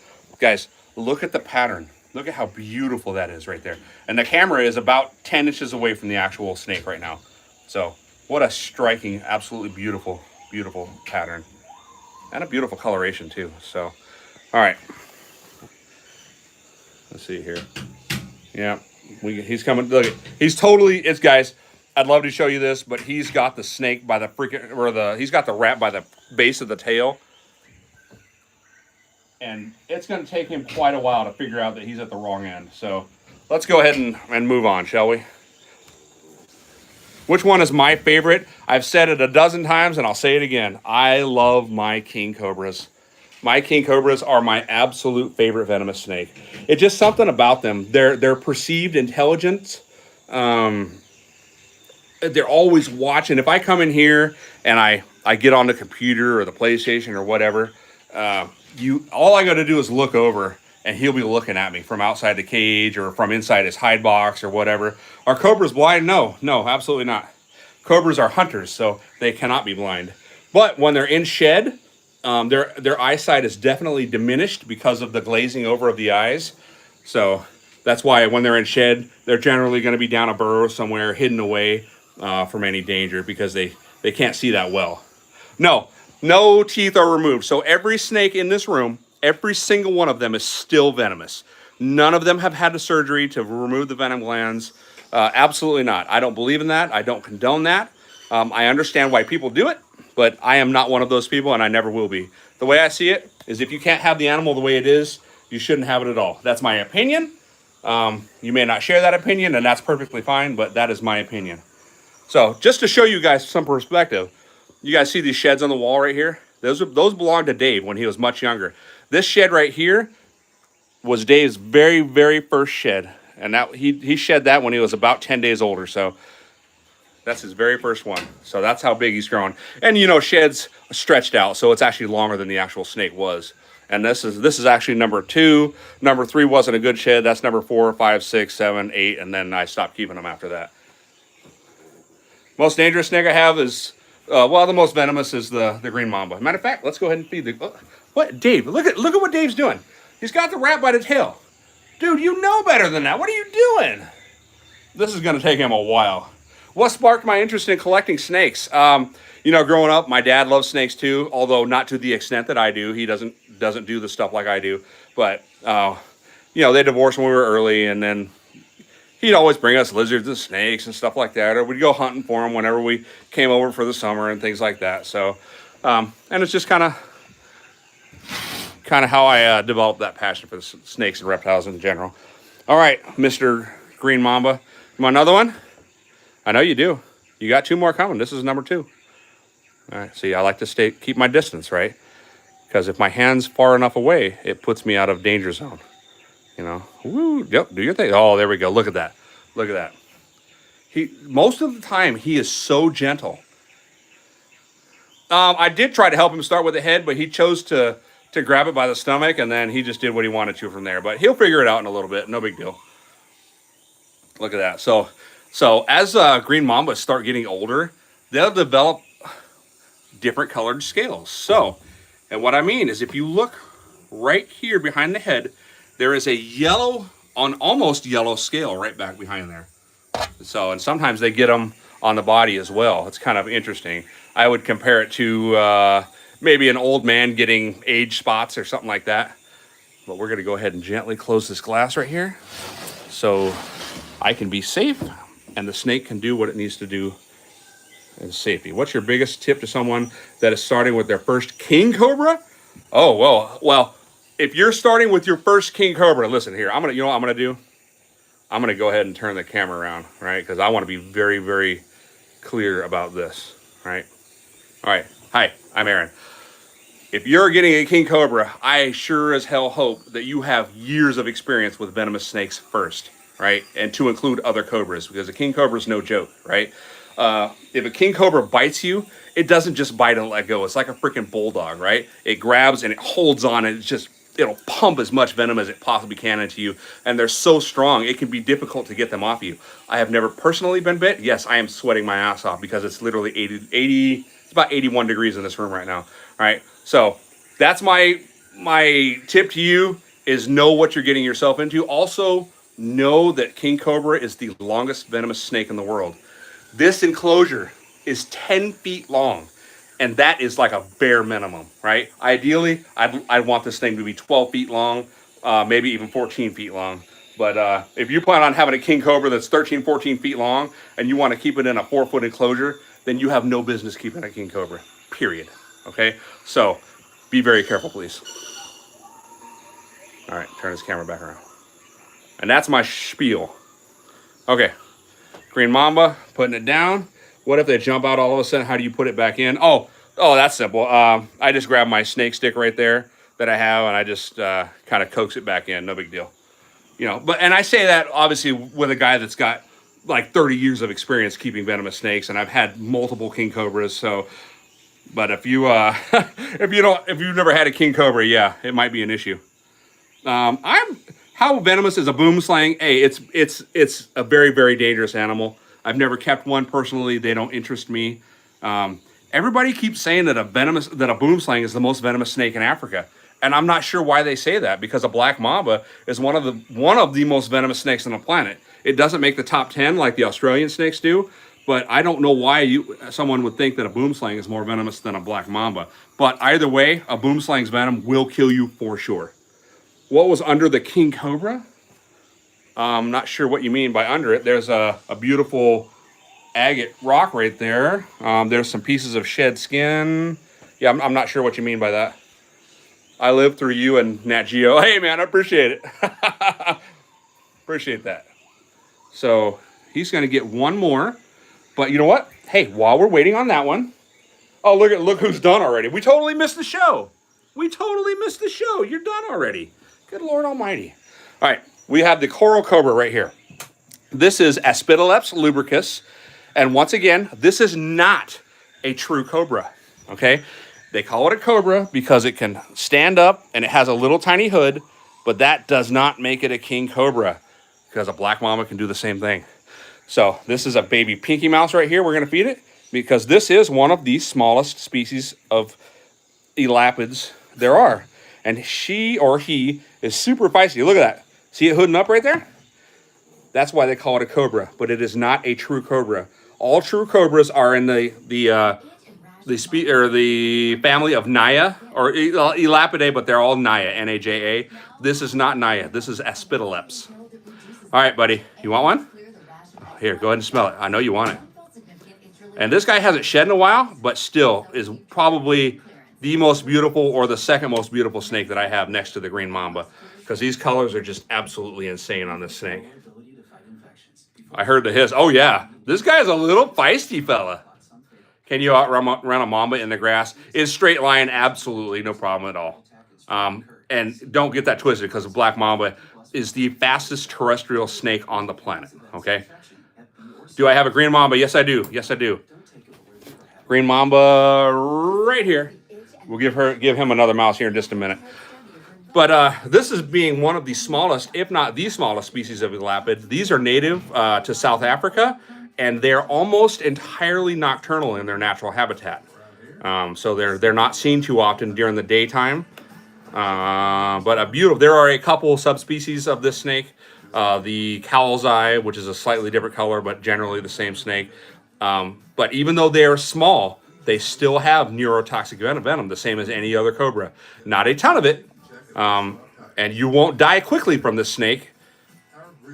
the pattern. Look at how beautiful that is right there. And the camera is about 10 inches away from the actual snake right now. So what a striking, absolutely beautiful, beautiful pattern. And a beautiful coloration too. So, all right. Let's see here. Yeah, he's coming. Look, he's totally, guys, I'd love to show you this, but he's got the snake by the he's got the rat by the base of the tail. And it's going to take him quite a while to figure out that he's at the wrong end. So let's go ahead and move on, shall we? Which one is my favorite? I've said it a dozen times, and I'll say it again. I love my king cobras. My king cobras are my absolute favorite venomous snake. It's just something about them. Their perceived intelligence. They're always watching. If I come in here and I get on the computer or the PlayStation or whatever, all I got to do is look over, and he'll be looking at me from outside the cage or from inside his hide box or whatever. Are cobras blind? No, absolutely not. Cobras are hunters, so they cannot be blind. But when they're in shed, their eyesight is definitely diminished because of the glazing over of the eyes. So that's why when they're in shed, they're generally going to be down a burrow somewhere, hidden away from any danger, because they can't see that well. No teeth are removed. So every snake in this room, every single one of them is still venomous. None of them have had the surgery to remove the venom glands. Absolutely not. I don't believe in that. I don't condone that. I understand why people do it, but I am not one of those people, and I never will be. The way I see it is, if you can't have the animal the way it is, you shouldn't have it at all. That's my opinion. You may not share that opinion, and that's perfectly fine, but that is my opinion. So just to show you guys some perspective, you guys see these sheds on the wall right here? Those belonged to Dave when he was much younger. This shed right here was Dave's very, very first shed. And that he shed that when he was about 10 days older. So that's his very first one. So that's how big he's grown. And sheds stretched out, so it's actually longer than the actual snake was. And this is actually number 2. Number 3 wasn't a good shed. That's number 4, 5, 6, 7, 8, and then I stopped keeping them after that. Most dangerous snake I have is, the most venomous is the green mamba. Matter of fact, let's go ahead and feed what, Dave? Look at what Dave's doing. He's got the rat by the tail. Dude, you know better than that. What are you doing? This is going to take him a while. What sparked my interest in collecting snakes? Growing up, my dad loves snakes too, although not to the extent that I do. He doesn't do the stuff like I do. But, they divorced when we were early, and then he'd always bring us lizards and snakes and stuff like that, or we'd go hunting for them whenever we came over for the summer and things like that. So, and it's just kind of how I developed that passion for the snakes and reptiles in general. All right, Mr. Green Mamba. You want another one? I know you do. You got 2 more coming. This is number 2. All right, see, I like to keep my distance, right? Because if my hand's far enough away, it puts me out of danger zone. Woo, yep, do your thing. Oh, there we go. Look at that. Look at that. Most of the time, he is so gentle. I did try to help him start with the head, but he chose to grab it by the stomach, and then he just did what he wanted to from there. But he'll figure it out in a little bit. No big deal. Look at that. So as green mambas start getting older, they'll develop different colored scales. And what I mean is, if you look right here behind the head, there is a yellow, on almost yellow scale right back behind there. So, and sometimes they get them on the body as well. It's kind of interesting. I would compare it to maybe an old man getting age spots or something like that. But we're going to go ahead and gently close this glass right here so I can be safe and the snake can do what it needs to do in safety. What's your biggest tip to someone that is starting with their first king cobra? Oh, well, if you're starting with your first king cobra, listen here. You know what I'm going to do? I'm going to go ahead and turn the camera around, right? Because I want to be very, very clear about this, right? All right. Hi, I'm Aaron. If you're getting a king cobra, I sure as hell hope that you have years of experience with venomous snakes first, right? And to include other cobras, because a king cobra is no joke, right? If a king cobra bites you, it doesn't just bite and let go. It's like a freaking bulldog, right? It grabs and it holds on and it'll pump as much venom as it possibly can into you. And they're so strong, it can be difficult to get them off you. I have never personally been bit. Yes, I am sweating my ass off because it's literally 80, it's about 81 degrees in this room right now, right? So that's my tip to you is know what you're getting yourself into. Also, know that king cobra is the longest venomous snake in the world. This enclosure is 10 feet long, and that is like a bare minimum, right? Ideally, I'd want this thing to be 12 feet long, maybe even 14 feet long. But if you plan on having a king cobra that's 13, 14 feet long, and you want to keep it in a 4-foot enclosure, then you have no business keeping a king cobra, period. Okay? So, be very careful, please. All right, turn this camera back around. And that's my spiel. Okay. Green mamba, putting it down. What if they jump out all of a sudden? How do you put it back in? Oh, that's simple. I just grab my snake stick right there that I have, and I just kind of coax it back in. No big deal. You know, and I say that obviously with a guy that's got like 30 years of experience keeping venomous snakes, and I've had multiple king cobras. So, but if you if you've never had a king cobra, yeah, it might be an issue. How venomous is a boom slang? Hey, it's a very, very dangerous animal. I've never kept one personally. They don't interest me. Everybody keeps saying that a boom slang is the most venomous snake in Africa, and I'm not sure why they say that, because a black mamba is one of the most venomous snakes on the planet. It doesn't make the top 10 like the Australian snakes do, but I don't know why someone would think that a boom slang is more venomous than a black mamba. But either way, a boom slang's venom will kill you for sure. What was under the king cobra? I'm not sure what you mean by under it. There's a beautiful agate rock right there. There's some pieces of shed skin. Yeah, I'm not sure what you mean by that. I live through you and Nat Geo. Hey, man, I appreciate it. Appreciate that. So he's going to get one more. But you know what? Hey, while we're waiting on that one. Oh, look who's done already. We totally missed the show. You're done already. Good Lord Almighty. All right, we have the coral cobra right here. This is Aspidileps lubricus. And once again, this is not a true cobra, okay? They call it a cobra because it can stand up and it has a little tiny hood, but that does not make it a king cobra, because a black mamba can do the same thing. So this is a baby pinky mouse right here. We're going to feed it because this is one of the smallest species of elapids there are. And she or he is super feisty. Look at that. See it hooding up right there? That's why they call it a cobra, but it is not a true cobra. All true cobras are in the family of Naya, or Elapidae, but they're all Naya, N-A-J-A. This is not Naya. This is Aspidileps. All right, buddy. You want one? Here, go ahead and smell it. I know you want it. And this guy hasn't shed in a while, but still is probably the most beautiful or the second most beautiful snake that I have next to the green mamba, because these colors are just absolutely insane on this snake. I heard the hiss. Oh, yeah. This guy's a little feisty fella. Can you outrun a mamba in the grass? Is straight line? Absolutely. No problem at all. And don't get that twisted, because a black mamba is the fastest terrestrial snake on the planet. Okay? Do I have a green mamba? Yes, I do. Yes, I do. Green mamba right here. We'll give him another mouse here in just a minute. But this is being one of the smallest, if not the smallest species of elapid. These are native to South Africa, and they're almost entirely nocturnal in their natural habitat. So they're not seen too often during the daytime. But a beautiful. There are a couple subspecies of this snake. The cowl's eye, which is a slightly different color, but generally the same snake. But even though they are small, they still have neurotoxic venom, the same as any other cobra. Not a ton of it, and you won't die quickly from this snake,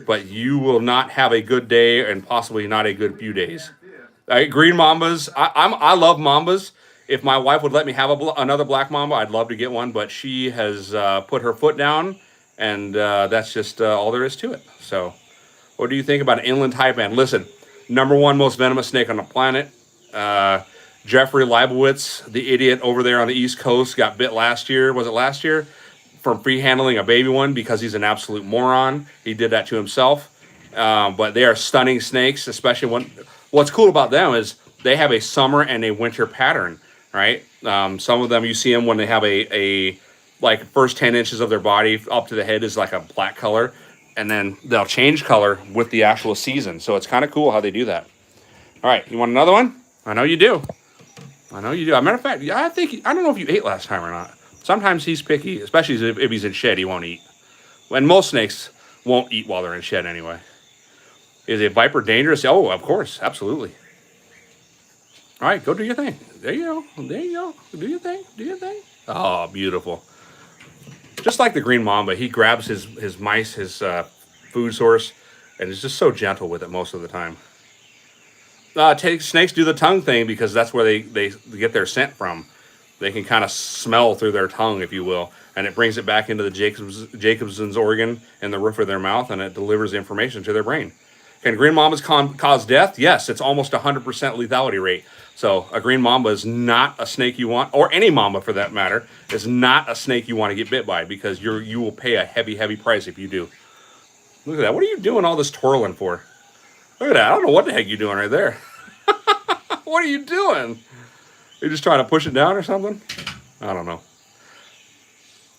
but you will not have a good day and possibly not a good few days. Green mambas. I love mambas. If my wife would let me have another black mamba, I'd love to get one. But she has put her foot down, and that's just all there is to it. So, what do you think about an inland taipan? Listen, #1 most venomous snake on the planet. Jeffrey Leibowitz, the idiot over there on the East Coast, got bit last year. Was it last year? From free handling a baby one because he's an absolute moron. He did that to himself. But they are stunning snakes, especially when. What's cool about them is they have a summer and a winter pattern, right? Some of them you see them when they have a like first 10 inches of their body up to the head is like a black color, and then they'll change color with the actual season. So it's kind of cool how they do that. All right, you want another one? I know you do. I know you do. As a matter of fact, I don't know if you ate last time or not. Sometimes he's picky, especially if he's in shed, he won't eat. And most snakes won't eat while they're in shed anyway. Is a viper dangerous? Oh, of course, absolutely. All right, go do your thing. There you go. There you go. Do your thing. Do your thing. Oh, beautiful. Just like the green mamba, he grabs his mice, his food source, and is just so gentle with it most of the time. Snakes do the tongue thing because that's where they get their scent from. They can kind of smell through their tongue, if you will, and it brings it back into the Jacobson's organ in the roof of their mouth, and it delivers information to their brain. Can green mambas cause death? Yes, it's almost 100% lethality rate. So a green mamba is not a snake you want, or any mamba for that matter, is not a snake you want to get bit by because you will pay a heavy, heavy price if you do. Look at that. What are you doing all this twirling for? Look at that. I don't know what the heck you're doing right there. What are you doing? You're just trying to push it down or something? I don't know.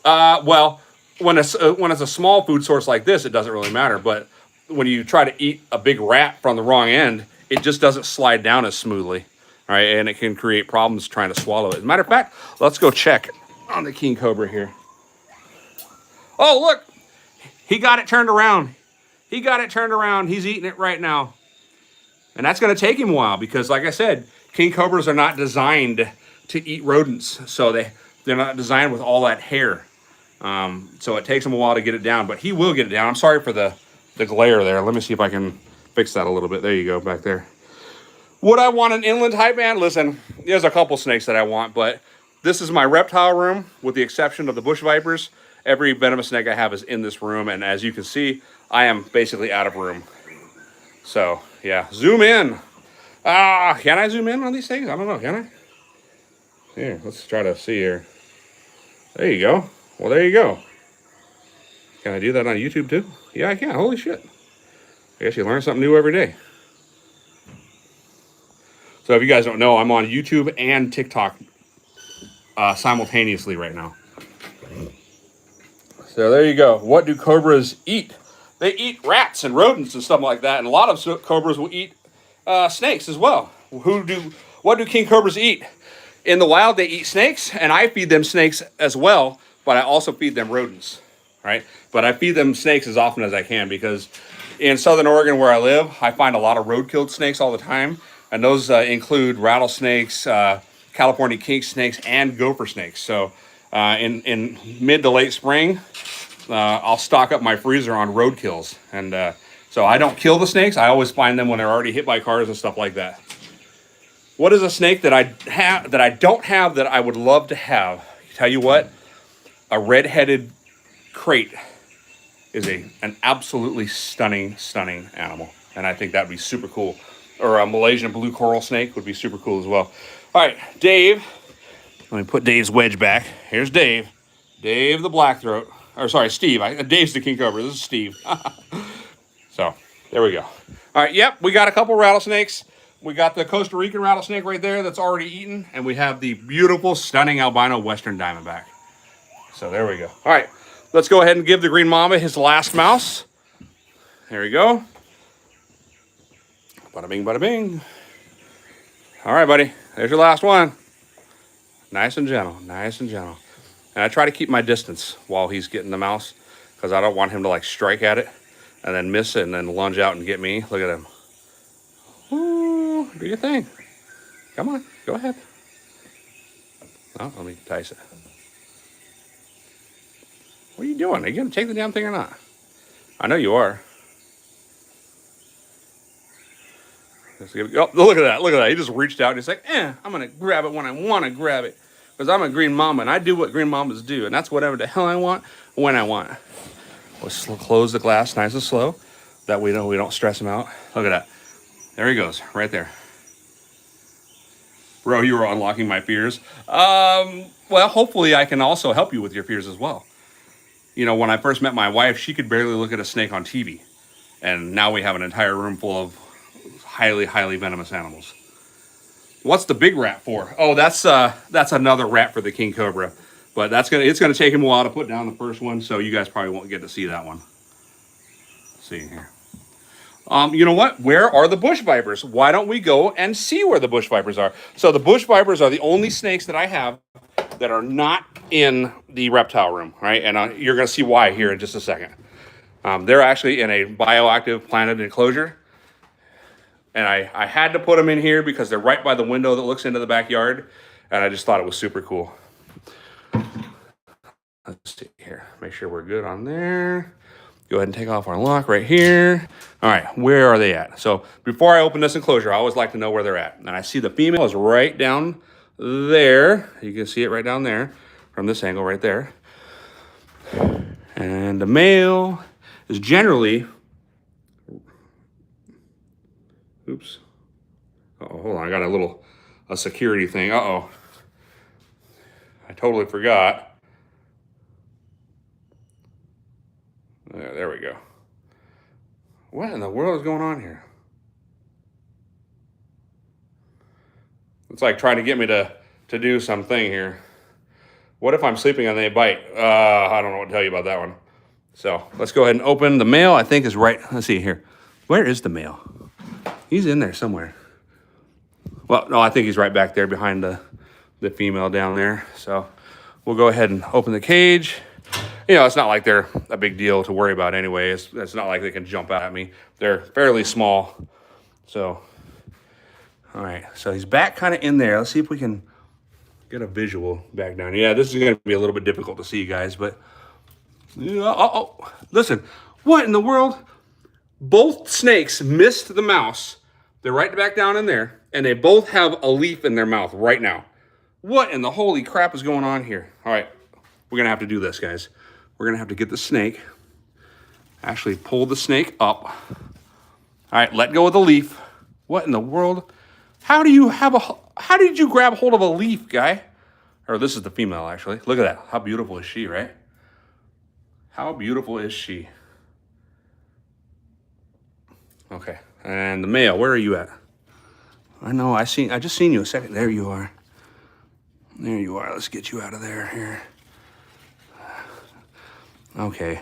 Well, when it's a small food source like this, it doesn't really matter. But when you try to eat a big rat from the wrong end, it just doesn't slide down as smoothly, right? And it can create problems trying to swallow it. As a matter of fact, let's go check on the king cobra here. Oh, look, he got it turned around. He got it turned around. He's eating it right now. And that's going to take him a while because, like I said, king cobras are not designed to eat rodents. So they're not designed with all that hair. So it takes him a while to get it down, but he will get it down. I'm sorry for the glare there. Let me see if I can fix that a little bit. There you go, back there. Would I want an inland taipan? Listen, there's a couple snakes that I want, but this is my reptile room, with the exception of the bush vipers. Every venomous snake I have is in this room, and as you can see, I am basically out of room. So, yeah, zoom in. Can I zoom in on these things? I don't know, can I? Here, let's try to see here. There you go. Well, there you go. Can I do that on YouTube too? Yeah, I can. Holy shit. I guess you learn something new every day. So if you guys don't know, I'm on YouTube and TikTok simultaneously right now. So there you go. What do cobras eat? They eat rats and rodents and stuff like that. And a lot of cobras will eat snakes as well. What do king cobras eat? In the wild, they eat snakes, and I feed them snakes as well, but I also feed them rodents, right? But I feed them snakes as often as I can because in Southern Oregon where I live, I find a lot of road-killed snakes all the time, and those include rattlesnakes, California king snakes, and gopher snakes. So in mid to late spring, I'll stock up my freezer on road kills, and so I don't kill the snakes. I always find them when they're already hit by cars and stuff like that. What is a snake that I don't have that I would love to have? Tell you what, a red-headed crate is an absolutely stunning animal, and I think that'd be super cool. Or a Malaysian blue coral snake would be super cool as well. All right, Dave. Let me put Dave's wedge back. Here's Dave. Dave the blackthroat. Or sorry, Steve. Dave's the king cobra. This is Steve. So there we go. All right, yep, we got a couple rattlesnakes. We got the Costa Rican rattlesnake right there that's already eaten, and we have the beautiful, stunning albino western diamondback. So there we go. All right, let's go ahead and give the green mamba his last mouse. There we go. Bada bing, bada bing. All right, buddy. There's your last one. Nice and gentle, nice and gentle. And I try to keep my distance while he's getting the mouse because I don't want him to like strike at it and then miss it and then lunge out and get me. Look at him. Ooh, do your thing. Come on, go ahead. Oh, let me entice it. What are you doing? Are you going to take the damn thing or not? I know you are. Oh, look at that. Look at that. He just reached out and he's like, I'm going to grab it when I want to grab it. Because I'm a green mama and I do what green mamas do. And that's whatever the hell I want when I want. Let's close the glass nice and slow. That way we don't stress him out. Look at that. There he goes. Right there. Bro, you were unlocking my fears. Well, hopefully I can also help you with your fears as well. You know, when I first met my wife, she could barely look at a snake on TV. And now we have an entire room full of highly, highly venomous animals. What's the big rat for? Oh, that's another rat for the king cobra. But it's gonna take him a while to put down the first one, so you guys probably won't get to see that one. Let's see here. You know what? Where are the bush vipers? Why don't we go and see where the bush vipers are? So the bush vipers are the only snakes that I have that are not in the reptile room, right? And you're going to see why here in just a second. They're actually in a bioactive planted enclosure. And I had to put them in here because they're right by the window that looks into the backyard. And I just thought it was super cool. Let's see here. Make sure we're good on there. Go ahead and take off our lock right here. All right, where are they at? So before I open this enclosure, I always like to know where they're at. And I see the female is right down there. You can see it right down there from this angle right there. And the male is generally, oops. Uh-oh, hold on, I got a security thing. Uh-oh. I totally forgot. There we go. What in the world is going on here? It's like trying to get me to do something here. What if I'm sleeping and they bite? I don't know what to tell you about that one. So let's go ahead and open. The male, I think, is right. Let's see here. Where is the male? He's in there somewhere. Well, no, I think he's right back there behind the female down there. So we'll go ahead and open the cage. You know, it's not like they're a big deal to worry about anyway. It's not like they can jump out at me. They're fairly small. So, all right. So he's back kind of in there. Let's see if we can get a visual back down. Yeah, this is going to be a little bit difficult to see, you guys. But, listen. What in the world? Both snakes missed the mouse. They're right back down in there. And they both have a leaf in their mouth right now. What in the holy crap is going on here? All right. We're going to have to do this, guys. We're going to have to get the snake. Actually, pull the snake up. All right, let go of the leaf. What in the world? How did you grab hold of a leaf, guy? Or this is the female, actually. Look at that. How beautiful is she, right? How beautiful is she? Okay, and the male, where are you at? I know, I just seen you a second. There you are. There you are. Let's get you out of there here. Okay.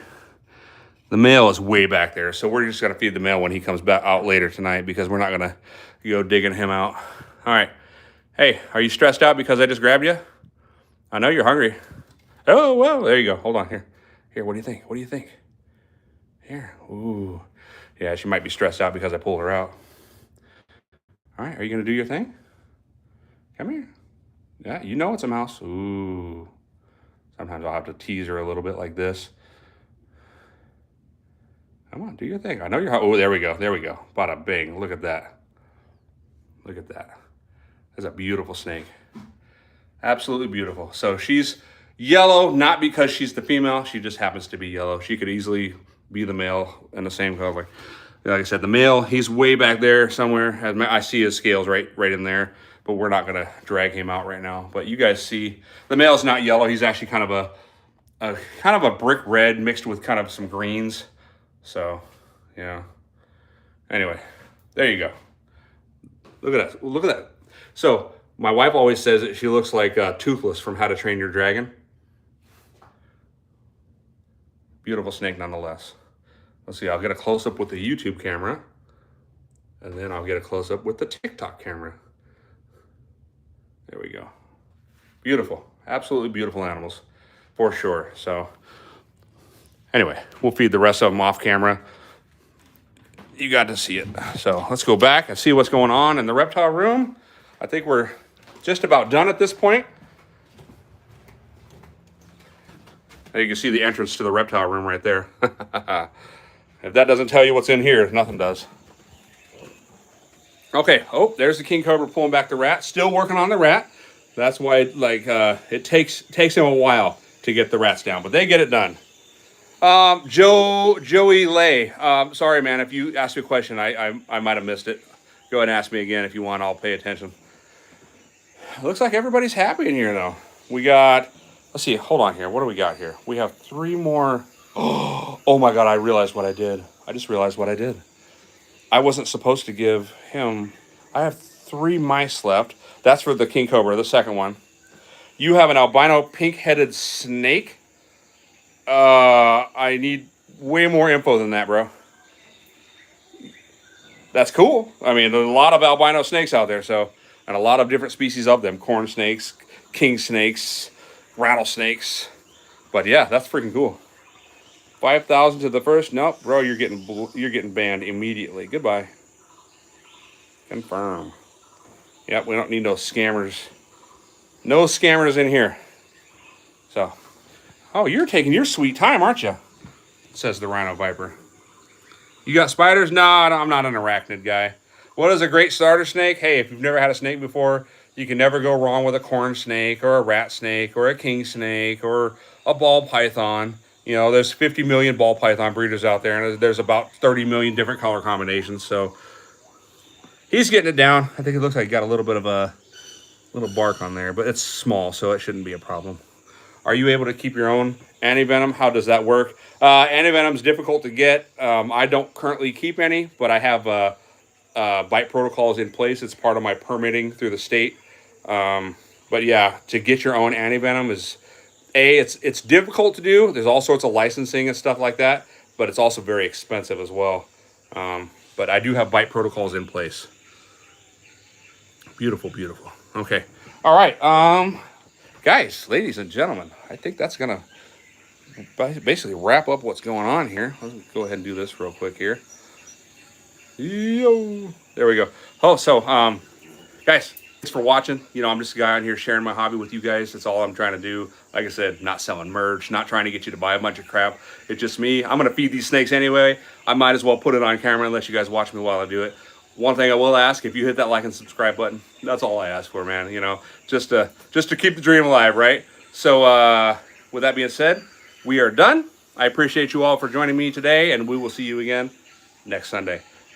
The male is way back there, so we're just going to feed the male when he comes back out later tonight because we're not going to go digging him out. All right. Hey, are you stressed out because I just grabbed you? I know you're hungry. Oh, well, there you go. Hold on here. Here, what do you think? What do you think? Here. Ooh. Yeah, she might be stressed out because I pulled her out. All right, are you going to do your thing? Come here. Yeah, you know it's a mouse. Ooh. Sometimes I'll have to tease her a little bit like this. Come on, do your thing. I know you're hot. Oh, there we go. There we go. Bada bing. Look at that. Look at that. That's a beautiful snake. Absolutely beautiful. So she's yellow, not because she's the female. She just happens to be yellow. She could easily be the male in the same color. Like I said, the male, he's way back there somewhere. I see his scales right in there, but we're not going to drag him out right now. But you guys see, the male's not yellow. He's actually kind of a brick red mixed with kind of some greens. So, yeah. Anyway, there you go. Look at that. Look at that. So, my wife always says that she looks like Toothless from How to Train Your Dragon. Beautiful snake nonetheless. Let's see, I'll get a close-up with the YouTube camera. And then I'll get a close-up with the TikTok camera. There we go. Beautiful. Absolutely beautiful animals. for sure. So anyway, we'll feed the rest of them off camera. You got to see it. So let's go back and see what's going on in the reptile room. I think we're just about done at this point. Now you can see the entrance to the reptile room right there. If that doesn't tell you what's in here, nothing does. Okay, oh, there's the king cobra pulling back the rat. Still working on the rat. That's why it takes him a while to get the rats down, but they get it done. Joey Lay. Sorry, man, if you asked me a question, I might have missed it. Go ahead and ask me again if you want. I'll pay attention. Looks like everybody's happy in here, though. We got, let's see, hold on here. What do we got here? We have 3 more. Oh my God, I realized what I did. I just realized what I did. I wasn't supposed to give him, I have 3 mice left. That's for the king cobra, the second one. You have an albino pink-headed snake. I need way more info than that, bro. That's cool. I mean, there's a lot of albino snakes out there, so, and a lot of different species of them. Corn snakes, king snakes, rattlesnakes. But yeah, that's freaking cool. 5,000 to the first. Nope, bro, you're getting banned immediately. Goodbye. Confirm. Yep, we don't need no scammers. No scammers in here. So, oh, you're taking your sweet time, aren't you? Says the rhino viper. You got spiders? No, I'm not an arachnid guy. What is a great starter snake? Hey, if you've never had a snake before, you can never go wrong with a corn snake or a rat snake or a king snake or a ball python. You know, there's 50 million ball python breeders out there, and there's about 30 million different color combinations. So he's getting it down. I think it looks like he got a little bit of a little bark on there, but it's small, so it shouldn't be a problem. Are you able to keep your own antivenom? How does that work? Antivenom is difficult to get. I don't currently keep any, but I have bite protocols in place. It's part of my permitting through the state. But yeah, to get your own antivenom is, it's difficult to do. There's all sorts of licensing and stuff like that, but it's also very expensive as well. But I do have bite protocols in place. Beautiful, beautiful. Okay. All right. Guys, ladies and gentlemen, I think that's going to basically wrap up what's going on here. Let's go ahead and do this real quick here. Yo. There we go. Oh, so, guys, thanks for watching. You know, I'm just a guy on here sharing my hobby with you guys. That's all I'm trying to do. Like I said, not selling merch, not trying to get you to buy a bunch of crap. It's just me. I'm going to feed these snakes anyway. I might as well put it on camera and let you guys watch me while I do it. One thing I will ask, if you hit that like and subscribe button, that's all I ask for, man. You know, just to keep the dream alive, right? So with that being said, we are done. I appreciate you all for joining me today, and we will see you again next Sunday.